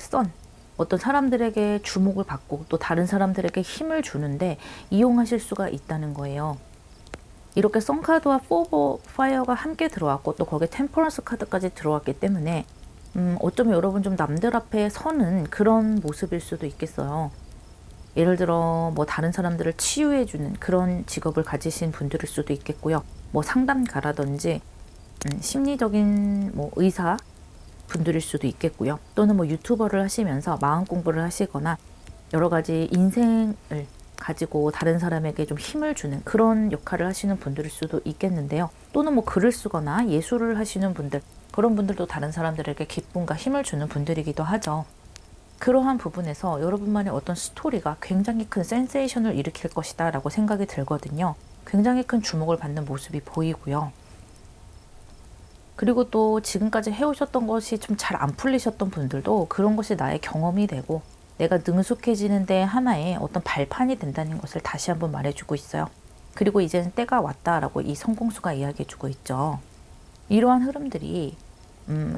어떤 사람들에게 주목을 받고 또 다른 사람들에게 힘을 주는데 이용하실 수가 있다는 거예요. 이렇게 선카드와 포 오브 파이어가 함께 들어왔고 또 거기에 템퍼런스 카드까지 들어왔기 때문에 어쩌면 여러분 좀 남들 앞에 서는 그런 모습일 수도 있겠어요. 예를 들어 뭐 다른 사람들을 치유해주는 그런 직업을 가지신 분들일 수도 있겠고요. 뭐 상담가라든지 심리적인 뭐 의사 분들일 수도 있겠고요. 또는 뭐 유튜버를 하시면서 마음 공부를 하시거나 여러 가지 인생을 가지고 다른 사람에게 좀 힘을 주는 그런 역할을 하시는 분들일 수도 있겠는데요. 또는 뭐 글을 쓰거나 예술을 하시는 분들, 그런 분들도 다른 사람들에게 기쁨과 힘을 주는 분들이기도 하죠. 그러한 부분에서 여러분만의 어떤 스토리가 굉장히 큰 센세이션을 일으킬 것이다 라고 생각이 들거든요. 굉장히 큰 주목을 받는 모습이 보이고요. 그리고 또 지금까지 해오셨던 것이 좀 잘 안 풀리셨던 분들도 그런 것이 나의 경험이 되고 내가 능숙해지는데 하나의 어떤 발판이 된다는 것을 다시 한번 말해주고 있어요. 그리고 이제는 때가 왔다라고 이 성공수가 이야기해주고 있죠. 이러한 흐름들이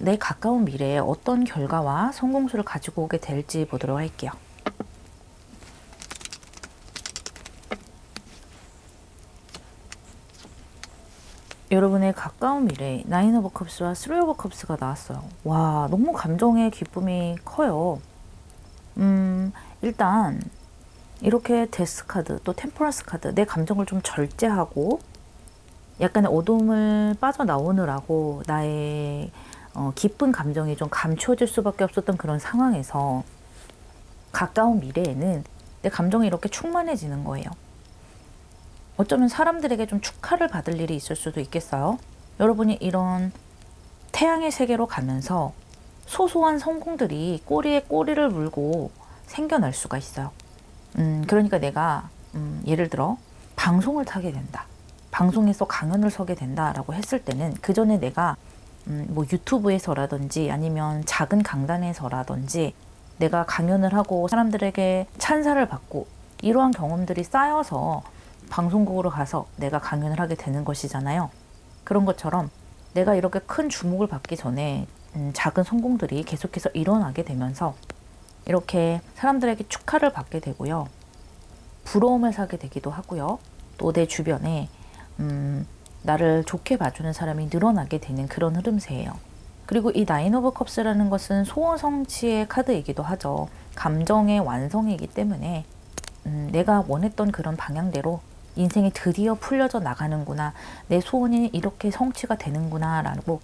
내 가까운 미래에 어떤 결과와 성공수를 가지고 오게 될지 보도록 할게요. 여러분의 가까운 미래 나인 오브 컵스와 쓰리 오브 컵스가 나왔어요. 와, 너무 감정의 기쁨이 커요. 일단 이렇게 데스 카드 또 템퍼런스 카드 내 감정을 좀 절제하고 약간의 어둠을 빠져나오느라고 나의 기쁜 감정이 좀 감춰질 수밖에 없었던 그런 상황에서 가까운 미래에는 내 감정이 이렇게 충만해지는 거예요. 어쩌면 사람들에게 좀 축하를 받을 일이 있을 수도 있겠어요. 여러분이 이런 태양의 세계로 가면서 소소한 성공들이 꼬리에 꼬리를 물고 생겨날 수가 있어요. 그러니까 내가 예를 들어 방송을 타게 된다. 방송에서 강연을 서게 된다라고 했을 때는 그 전에 내가 뭐 유튜브에서라든지 아니면 작은 강단에서라든지 내가 강연을 하고 사람들에게 찬사를 받고 이러한 경험들이 쌓여서 방송국으로 가서 내가 강연을 하게 되는 것이잖아요. 그런 것처럼 내가 이렇게 큰 주목을 받기 전에 작은 성공들이 계속해서 일어나게 되면서 이렇게 사람들에게 축하를 받게 되고요. 부러움을 사게 되기도 하고요. 또 내 주변에 나를 좋게 봐주는 사람이 늘어나게 되는 그런 흐름새예요. 그리고 이 나인 오브 컵스라는 것은 소원 성취의 카드이기도 하죠. 감정의 완성이기 때문에 내가 원했던 그런 방향대로 인생이 드디어 풀려져 나가는구나. 내 소원이 이렇게 성취가 되는구나 라고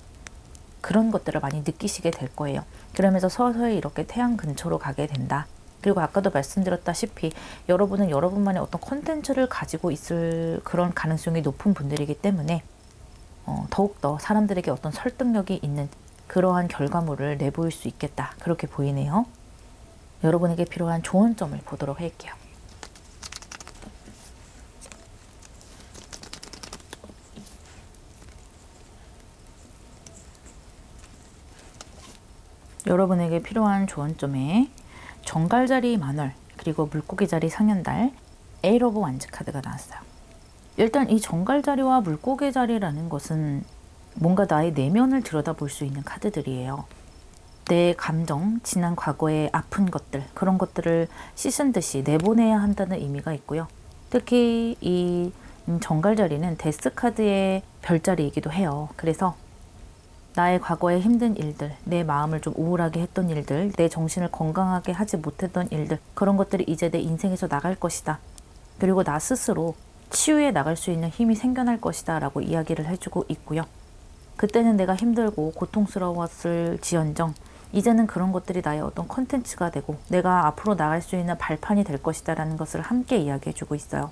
그런 것들을 많이 느끼시게 될 거예요. 그러면서 서서히 이렇게 태양 근처로 가게 된다. 그리고 아까도 말씀드렸다시피 여러분은 여러분만의 어떤 컨텐츠를 가지고 있을 그런 가능성이 높은 분들이기 때문에 더욱더 사람들에게 어떤 설득력이 있는 그러한 결과물을 내보일 수 있겠다. 그렇게 보이네요. 여러분에게 필요한 조언점을 보도록 할게요. 여러분에게 필요한 조언점에 정갈자리 만월 그리고 물고기 자리 상현달 에이트 오브 완즈 카드가 나왔어요. 일단 이 정갈자리와 물고기 자리라는 것은 뭔가 나의 내면을 들여다볼 수 있는 카드들이에요. 내 감정, 지난 과거의 아픈 것들 그런 것들을 씻은 듯이 내보내야 한다는 의미가 있고요. 특히 이 정갈자리는 데스 카드의 별자리이기도 해요. 그래서 나의 과거의 힘든 일들, 내 마음을 좀 우울하게 했던 일들, 내 정신을 건강하게 하지 못했던 일들 그런 것들이 이제 내 인생에서 나갈 것이다. 그리고 나 스스로 치유해 나갈 수 있는 힘이 생겨날 것이다 라고 이야기를 해주고 있고요. 그때는 내가 힘들고 고통스러웠을 지언정 이제는 그런 것들이 나의 어떤 컨텐츠가 되고 내가 앞으로 나갈 수 있는 발판이 될 것이다 라는 것을 함께 이야기해주고 있어요.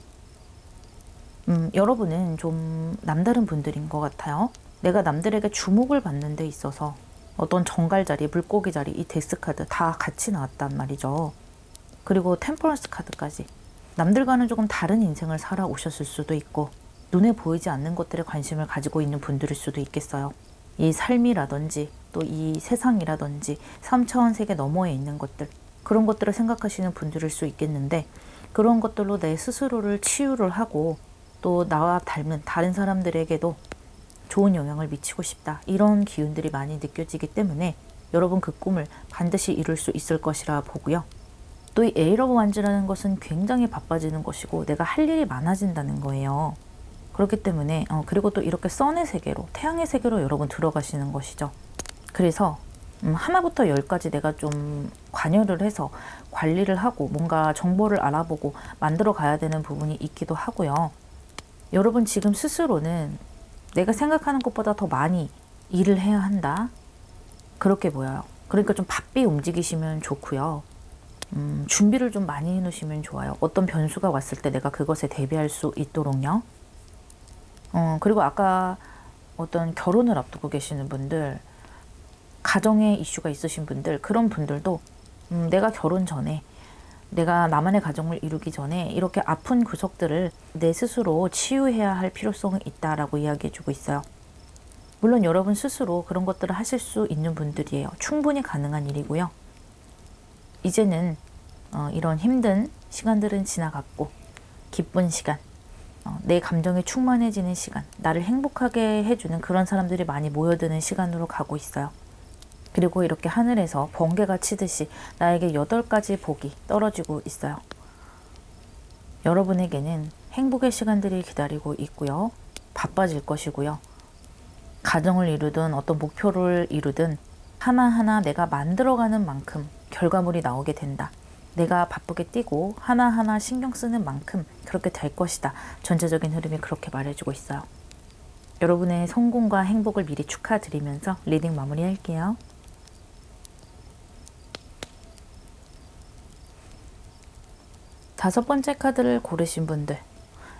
여러분은 좀 남다른 분들인 것 같아요. 내가 남들에게 주목을 받는 데 있어서 어떤 정갈자리, 물고기 자리, 이 데스 카드 다 같이 나왔단 말이죠. 그리고 템퍼런스 카드까지. 남들과는 조금 다른 인생을 살아오셨을 수도 있고 눈에 보이지 않는 것들에 관심을 가지고 있는 분들일 수도 있겠어요. 이 삶이라든지 또 이 세상이라든지 3차원 세계 너머에 있는 것들 그런 것들을 생각하시는 분들일 수 있겠는데 그런 것들로 내 스스로를 치유를 하고 또 나와 닮은 다른 사람들에게도 좋은 영향을 미치고 싶다. 이런 기운들이 많이 느껴지기 때문에 여러분 그 꿈을 반드시 이룰 수 있을 것이라 보고요. 또 이 에이트 오브 완즈라는 것은 굉장히 바빠지는 것이고 내가 할 일이 많아진다는 거예요. 그렇기 때문에 그리고 또 이렇게 선의 세계로 태양의 세계로 여러분 들어가시는 것이죠. 그래서 하나부터 열까지 내가 좀 관여를 해서 관리를 하고 뭔가 정보를 알아보고 만들어 가야 되는 부분이 있기도 하고요. 여러분 지금 스스로는 내가 생각하는 것보다 더 많이 일을 해야 한다. 그렇게 보여요. 그러니까 좀 바삐 움직이시면 좋고요. 준비를 좀 많이 해놓으시면 좋아요. 어떤 변수가 왔을 때 내가 그것에 대비할 수 있도록요. 그리고 아까 어떤 결혼을 앞두고 계시는 분들, 가정에 이슈가 있으신 분들, 그런 분들도 내가 결혼 전에 내가 나만의 가정을 이루기 전에 이렇게 아픈 구석들을 내 스스로 치유해야 할 필요성이 있다라고 이야기해주고 있어요. 물론 여러분 스스로 그런 것들을 하실 수 있는 분들이에요. 충분히 가능한 일이고요. 이제는 이런 힘든 시간들은 지나갔고 기쁜 시간, 내 감정이 충만해지는 시간, 나를 행복하게 해주는 그런 사람들이 많이 모여드는 시간으로 가고 있어요. 그리고 이렇게 하늘에서 번개가 치듯이 나에게 8가지 복이 떨어지고 있어요. 여러분에게는 행복의 시간들이 기다리고 있고요. 바빠질 것이고요. 가정을 이루든 어떤 목표를 이루든 하나하나 내가 만들어가는 만큼 결과물이 나오게 된다. 내가 바쁘게 뛰고 하나하나 신경 쓰는 만큼 그렇게 될 것이다. 전체적인 흐름이 그렇게 말해주고 있어요. 여러분의 성공과 행복을 미리 축하드리면서 리딩 마무리할게요. 다섯 번째 카드를 고르신 분들,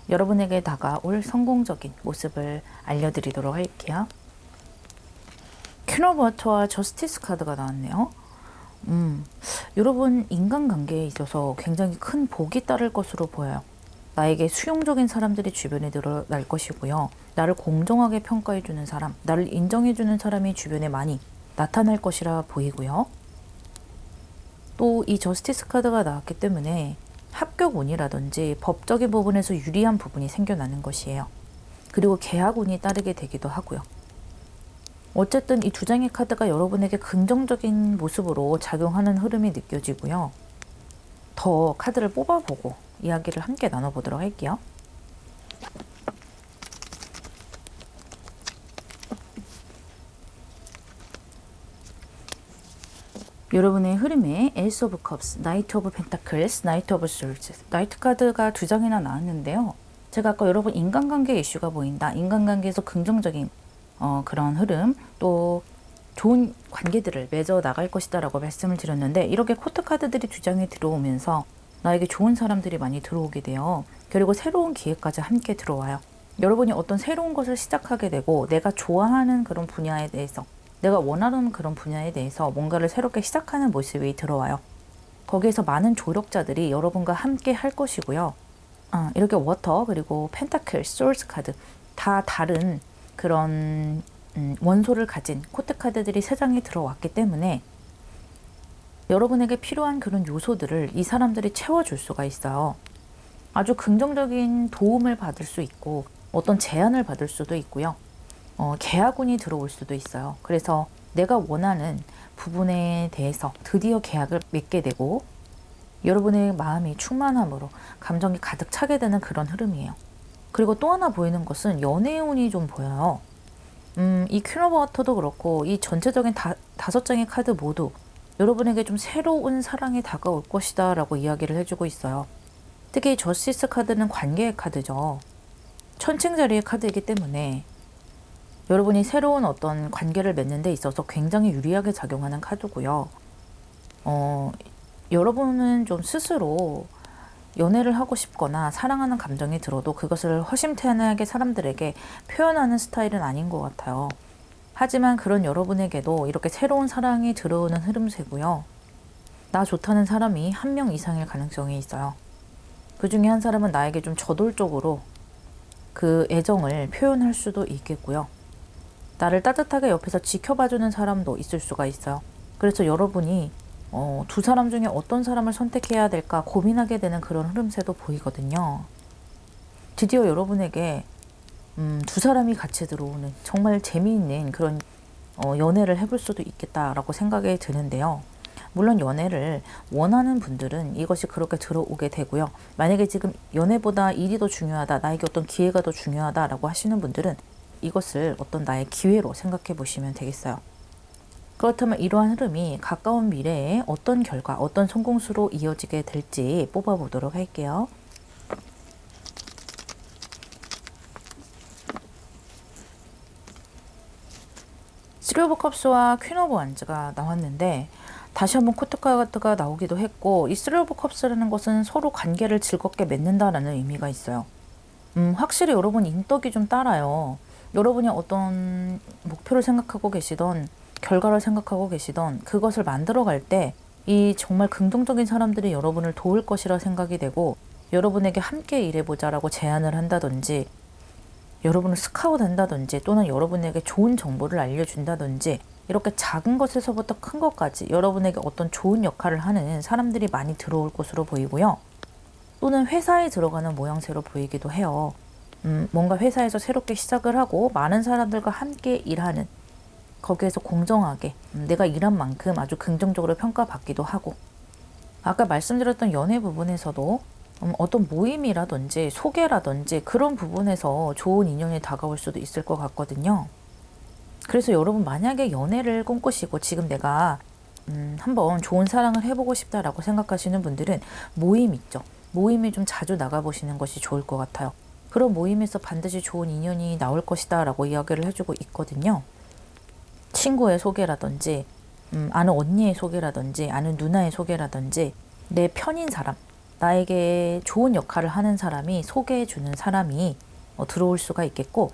여러분에게 다가올 성공적인 모습을 알려드리도록 할게요. 퀸 오브 워터와 저스티스 카드가 나왔네요. 여러분 인간관계에 있어서 굉장히 큰 복이 따를 것으로 보여요. 나에게 수용적인 사람들이 주변에 늘어날 것이고요. 나를 공정하게 평가해주는 사람, 나를 인정해주는 사람이 주변에 많이 나타날 것이라 보이고요. 또 이 저스티스 카드가 나왔기 때문에 합격운이라든지 법적인 부분에서 유리한 부분이 생겨나는 것이에요. 그리고 계약운이 따르게 되기도 하고요. 어쨌든 이 두 장의 카드가 여러분에게 긍정적인 모습으로 작용하는 흐름이 느껴지고요. 더 카드를 뽑아보고 이야기를 함께 나눠보도록 할게요. 여러분의 흐름에 에이스 오브 컵스, 나이트 오브 펜타클스, 나이트 오브 솔즈, 나이트 카드가 두 장이나 나왔는데요. 제가 아까 여러분 인간관계 이슈가 보인다. 인간관계에서 긍정적인 그런 흐름, 또 좋은 관계들을 맺어 나갈 것이다 라고 말씀을 드렸는데, 이렇게 코트 카드들이 두 장이 들어오면서 나에게 좋은 사람들이 많이 들어오게 돼요. 그리고 새로운 기회까지 함께 들어와요. 여러분이 어떤 새로운 것을 시작하게 되고, 내가 좋아하는 그런 분야에 대해서, 내가 원하는 그런 분야에 대해서 뭔가를 새롭게 시작하는 모습이 들어와요. 거기에서 많은 조력자들이 여러분과 함께 할 것이고요. 이렇게 워터, 그리고 펜타클, 소울스 카드, 다 다른 그런 원소를 가진 코트 카드들이 세 장이 들어왔기 때문에 여러분에게 필요한 그런 요소들을 이 사람들이 채워줄 수가 있어요. 아주 긍정적인 도움을 받을 수 있고, 어떤 제안을 받을 수도 있고요. 계약운이 들어올 수도 있어요. 그래서 내가 원하는 부분에 대해서 드디어 계약을 맺게 되고, 여러분의 마음이 충만함으로 감정이 가득 차게 되는 그런 흐름이에요. 그리고 또 하나 보이는 것은 연애운이 좀 보여요. 이 퀸 오브 워터도 그렇고 이 전체적인 다섯 장의 카드 모두 여러분에게 좀 새로운 사랑이 다가올 것이다 라고 이야기를 해주고 있어요. 특히 저스티스 카드는 관계의 카드죠. 천칭자리의 카드이기 때문에 여러분이 새로운 어떤 관계를 맺는 데 있어서 굉장히 유리하게 작용하는 카드고요. 여러분은 좀 스스로 연애를 하고 싶거나 사랑하는 감정이 들어도 그것을 허심탄회하게 사람들에게 표현하는 스타일은 아닌 것 같아요. 하지만 그런 여러분에게도 이렇게 새로운 사랑이 들어오는 흐름새고요. 나 좋다는 사람이 한 명 이상일 가능성이 있어요. 그 중에 한 사람은 나에게 좀 저돌적으로 그 애정을 표현할 수도 있겠고요. 나를 따뜻하게 옆에서 지켜봐주는 사람도 있을 수가 있어요. 그래서 여러분이 두 사람 중에 어떤 사람을 선택해야 될까 고민하게 되는 그런 흐름새도 보이거든요. 드디어 여러분에게 두 사람이 같이 들어오는 정말 재미있는 그런 연애를 해볼 수도 있겠다라고 생각이 드는데요. 물론 연애를 원하는 분들은 이것이 그렇게 들어오게 되고요. 만약에 지금 연애보다 일이 더 중요하다, 나에게 어떤 기회가 더 중요하다라고 하시는 분들은 이것을 어떤 나의 기회로 생각해 보시면 되겠어요. 그렇다면 이러한 흐름이 가까운 미래에 어떤 결과, 어떤 성공수로 이어지게 될지 뽑아보도록 할게요. 쓰리 오브 컵스와 퀸 오브 완즈가 나왔는데, 다시 한번 코트 카드가 나오기도 했고, 이 쓰리 오브 컵스라는 것은 서로 관계를 즐겁게 맺는다라는 의미가 있어요. 확실히 여러분 인덕이 좀 따라요. 여러분이 어떤 목표를 생각하고 계시던, 결과를 생각하고 계시던 그것을 만들어 갈 때 이 정말 긍정적인 사람들이 여러분을 도울 것이라 생각이 되고, 여러분에게 함께 일해보자라고 제안을 한다든지, 여러분을 스카우트 한다든지, 또는 여러분에게 좋은 정보를 알려준다든지, 이렇게 작은 것에서부터 큰 것까지 여러분에게 어떤 좋은 역할을 하는 사람들이 많이 들어올 것으로 보이고요. 또는 회사에 들어가는 모양새로 보이기도 해요. 뭔가 회사에서 새롭게 시작을 하고 많은 사람들과 함께 일하는, 거기에서 공정하게 내가 일한 만큼 아주 긍정적으로 평가받기도 하고, 아까 말씀드렸던 연애 부분에서도 어떤 모임이라든지 소개라든지 그런 부분에서 좋은 인연이 다가올 수도 있을 것 같거든요. 그래서 여러분 만약에 연애를 꿈꾸시고 지금 내가 한번 좋은 사랑을 해보고 싶다라고 생각하시는 분들은 모임 있죠. 모임에 좀 자주 나가보시는 것이 좋을 것 같아요. 그런 모임에서 반드시 좋은 인연이 나올 것이다 라고 이야기를 해주고 있거든요. 친구의 소개라든지 아는 언니의 소개라든지 아는 누나의 소개라든지 내 편인 사람, 나에게 좋은 역할을 하는 사람이 소개해주는 사람이 들어올 수가 있겠고,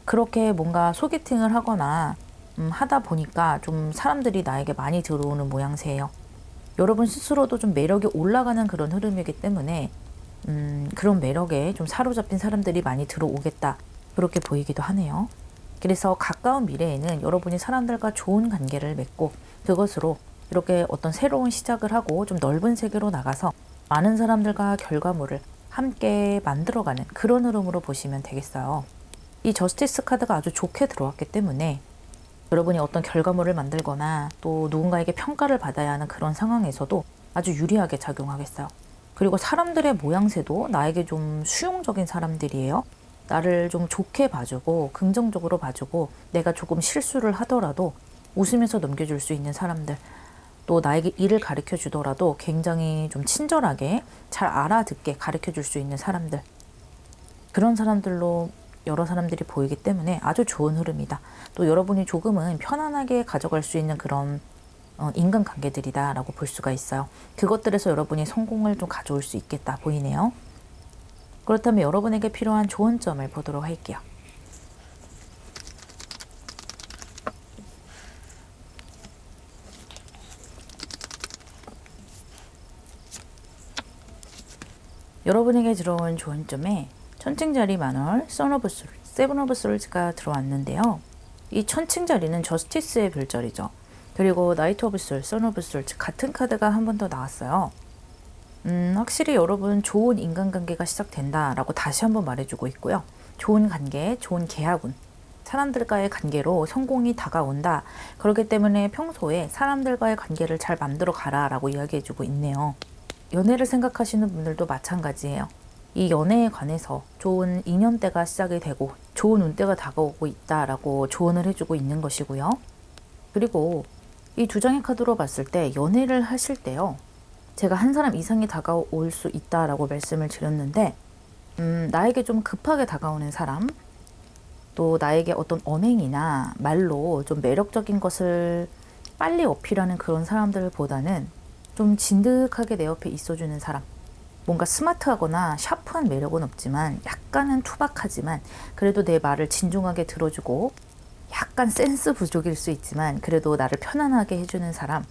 그렇게 뭔가 소개팅을 하거나 하다 보니까 좀 사람들이 나에게 많이 들어오는 모양새예요. 여러분 스스로도 좀 매력이 올라가는 그런 흐름이기 때문에 그런 매력에 좀 사로잡힌 사람들이 많이 들어오겠다, 그렇게 보이기도 하네요. 그래서 가까운 미래에는 여러분이 사람들과 좋은 관계를 맺고 그것으로 이렇게 어떤 새로운 시작을 하고 좀 넓은 세계로 나가서 많은 사람들과 결과물을 함께 만들어가는 그런 흐름으로 보시면 되겠어요. 이 저스티스 카드가 아주 좋게 들어왔기 때문에 여러분이 어떤 결과물을 만들거나 또 누군가에게 평가를 받아야 하는 그런 상황에서도 아주 유리하게 작용하겠어요. 그리고 사람들의 모양새도 나에게 좀 수용적인 사람들이에요. 나를 좀 좋게 봐주고 긍정적으로 봐주고 내가 조금 실수를 하더라도 웃으면서 넘겨줄 수 있는 사람들, 또 나에게 일을 가르쳐 주더라도 굉장히 좀 친절하게 잘 알아듣게 가르쳐 줄 수 있는 사람들, 그런 사람들로 여러 사람들이 보이기 때문에 아주 좋은 흐름이다. 또 여러분이 조금은 편안하게 가져갈 수 있는 그런 인간관계들이다 라고 볼 수가 있어요. 그것들에서 여러분이 성공을 좀 가져올 수 있겠다 보이네요. 그렇다면 여러분에게 필요한 좋은 점을 보도록 할게요. 여러분에게 들어온 좋은 점에 천칭자리 만월, 선 오브 솔, 세븐 오브 솔즈가 들어왔는데요. 이 천칭자리는 저스티스의 별자리죠. 그리고 나이트 오브 솔, 선 오브 솔즈 같은 카드가 한 번 더 나왔어요. 확실히 여러분 좋은 인간관계가 시작된다라고 다시 한번 말해주고 있고요. 좋은 관계, 좋은 계약운, 사람들과의 관계로 성공이 다가온다. 그렇기 때문에 평소에 사람들과의 관계를 잘 만들어 가라라고 이야기해주고 있네요. 연애를 생각하시는 분들도 마찬가지예요. 이 연애에 관해서 좋은 인연대가 시작이 되고 좋은 운대가 다가오고 있다라고 조언을 해주고 있는 것이고요. 그리고 이 두 장의 카드로 봤을 때 연애를 하실 때요, 제가 한 사람 이상이 다가올 수 있다라고 말씀을 드렸는데 나에게 좀 급하게 다가오는 사람, 또 나에게 어떤 언행이나 말로 좀 매력적인 것을 빨리 어필하는 그런 사람들보다는 좀 진득하게 내 옆에 있어주는 사람, 뭔가 스마트하거나 샤프한 매력은 없지만 약간은 투박하지만 그래도 내 말을 진중하게 들어주고 약간 센스 부족일 수 있지만 그래도 나를 편안하게 해주는 사람,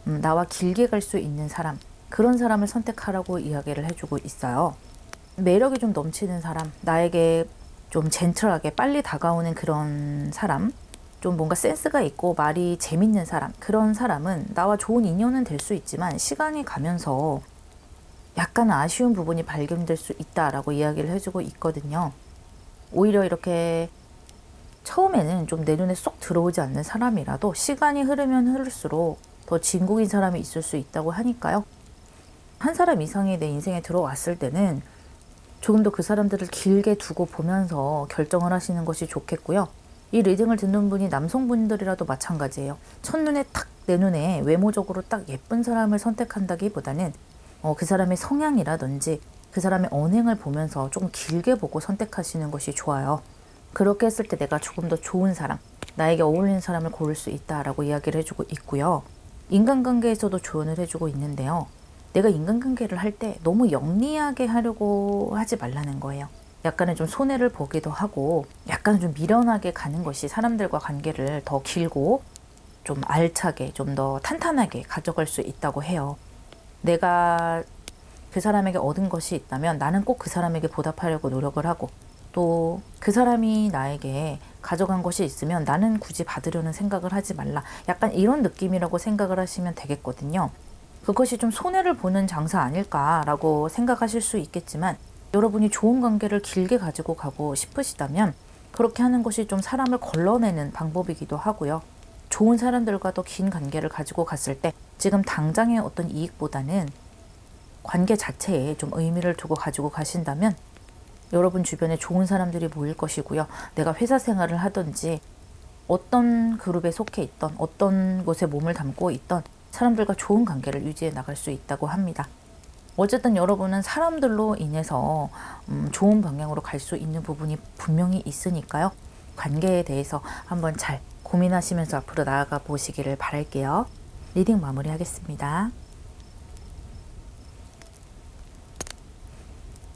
나와 길게 갈 수 있는 사람, 그런 사람을 선택하라고 이야기를 해주고 있어요. 매력이 좀 넘치는 사람, 나에게 좀 젠틀하게 빨리 다가오는 그런 사람, 좀 뭔가 센스가 있고 말이 재밌는 사람, 그런 사람은 나와 좋은 인연은 될 수 있지만 시간이 가면서 약간 아쉬운 부분이 발견될 수 있다라고 이야기를 해주고 있거든요. 오히려 이렇게 처음에는 좀 내 눈에 쏙 들어오지 않는 사람이라도 시간이 흐르면 흐를수록 더 진국인 사람이 있을 수 있다고 하니까요. 한 사람 이상이 내 인생에 들어왔을 때는 조금 더 그 사람들을 길게 두고 보면서 결정을 하시는 것이 좋겠고요. 이 리딩을 듣는 분이 남성분들이라도 마찬가지예요. 첫눈에 탁 내 눈에 외모적으로 딱 예쁜 사람을 선택한다기보다는 그 사람의 성향이라든지 그 사람의 언행을 보면서 조금 길게 보고 선택하시는 것이 좋아요. 그렇게 했을 때 내가 조금 더 좋은 사람, 나에게 어울리는 사람을 고를 수 있다라고 이야기를 해주고 있고요. 인간관계에서도 조언을 해주고 있는데요. 내가 인간관계를 할 때 너무 영리하게 하려고 하지 말라는 거예요. 약간은 좀 손해를 보기도 하고 약간 좀 미련하게 가는 것이 사람들과 관계를 더 길고 좀 알차게, 좀 더 탄탄하게 가져갈 수 있다고 해요. 내가 그 사람에게 얻은 것이 있다면 나는 꼭 그 사람에게 보답하려고 노력을 하고, 또 그 사람이 나에게 가져간 것이 있으면 나는 굳이 받으려는 생각을 하지 말라. 약간 이런 느낌이라고 생각을 하시면 되겠거든요. 그것이 좀 손해를 보는 장사 아닐까라고 생각하실 수 있겠지만, 여러분이 좋은 관계를 길게 가지고 가고 싶으시다면 그렇게 하는 것이 좀 사람을 걸러내는 방법이기도 하고요. 좋은 사람들과 더 긴 관계를 가지고 갔을 때 지금 당장의 어떤 이익보다는 관계 자체에 좀 의미를 두고 가지고 가신다면 여러분 주변에 좋은 사람들이 모일 것이고요. 내가 회사 생활을 하든지 어떤 그룹에 속해 있던 어떤 곳에 몸을 담고 있던 사람들과 좋은 관계를 유지해 나갈 수 있다고 합니다. 어쨌든 여러분은 사람들로 인해서 좋은 방향으로 갈 수 있는 부분이 분명히 있으니까요. 관계에 대해서 한번 잘 고민하시면서 앞으로 나아가 보시기를 바랄게요. 리딩 마무리하겠습니다.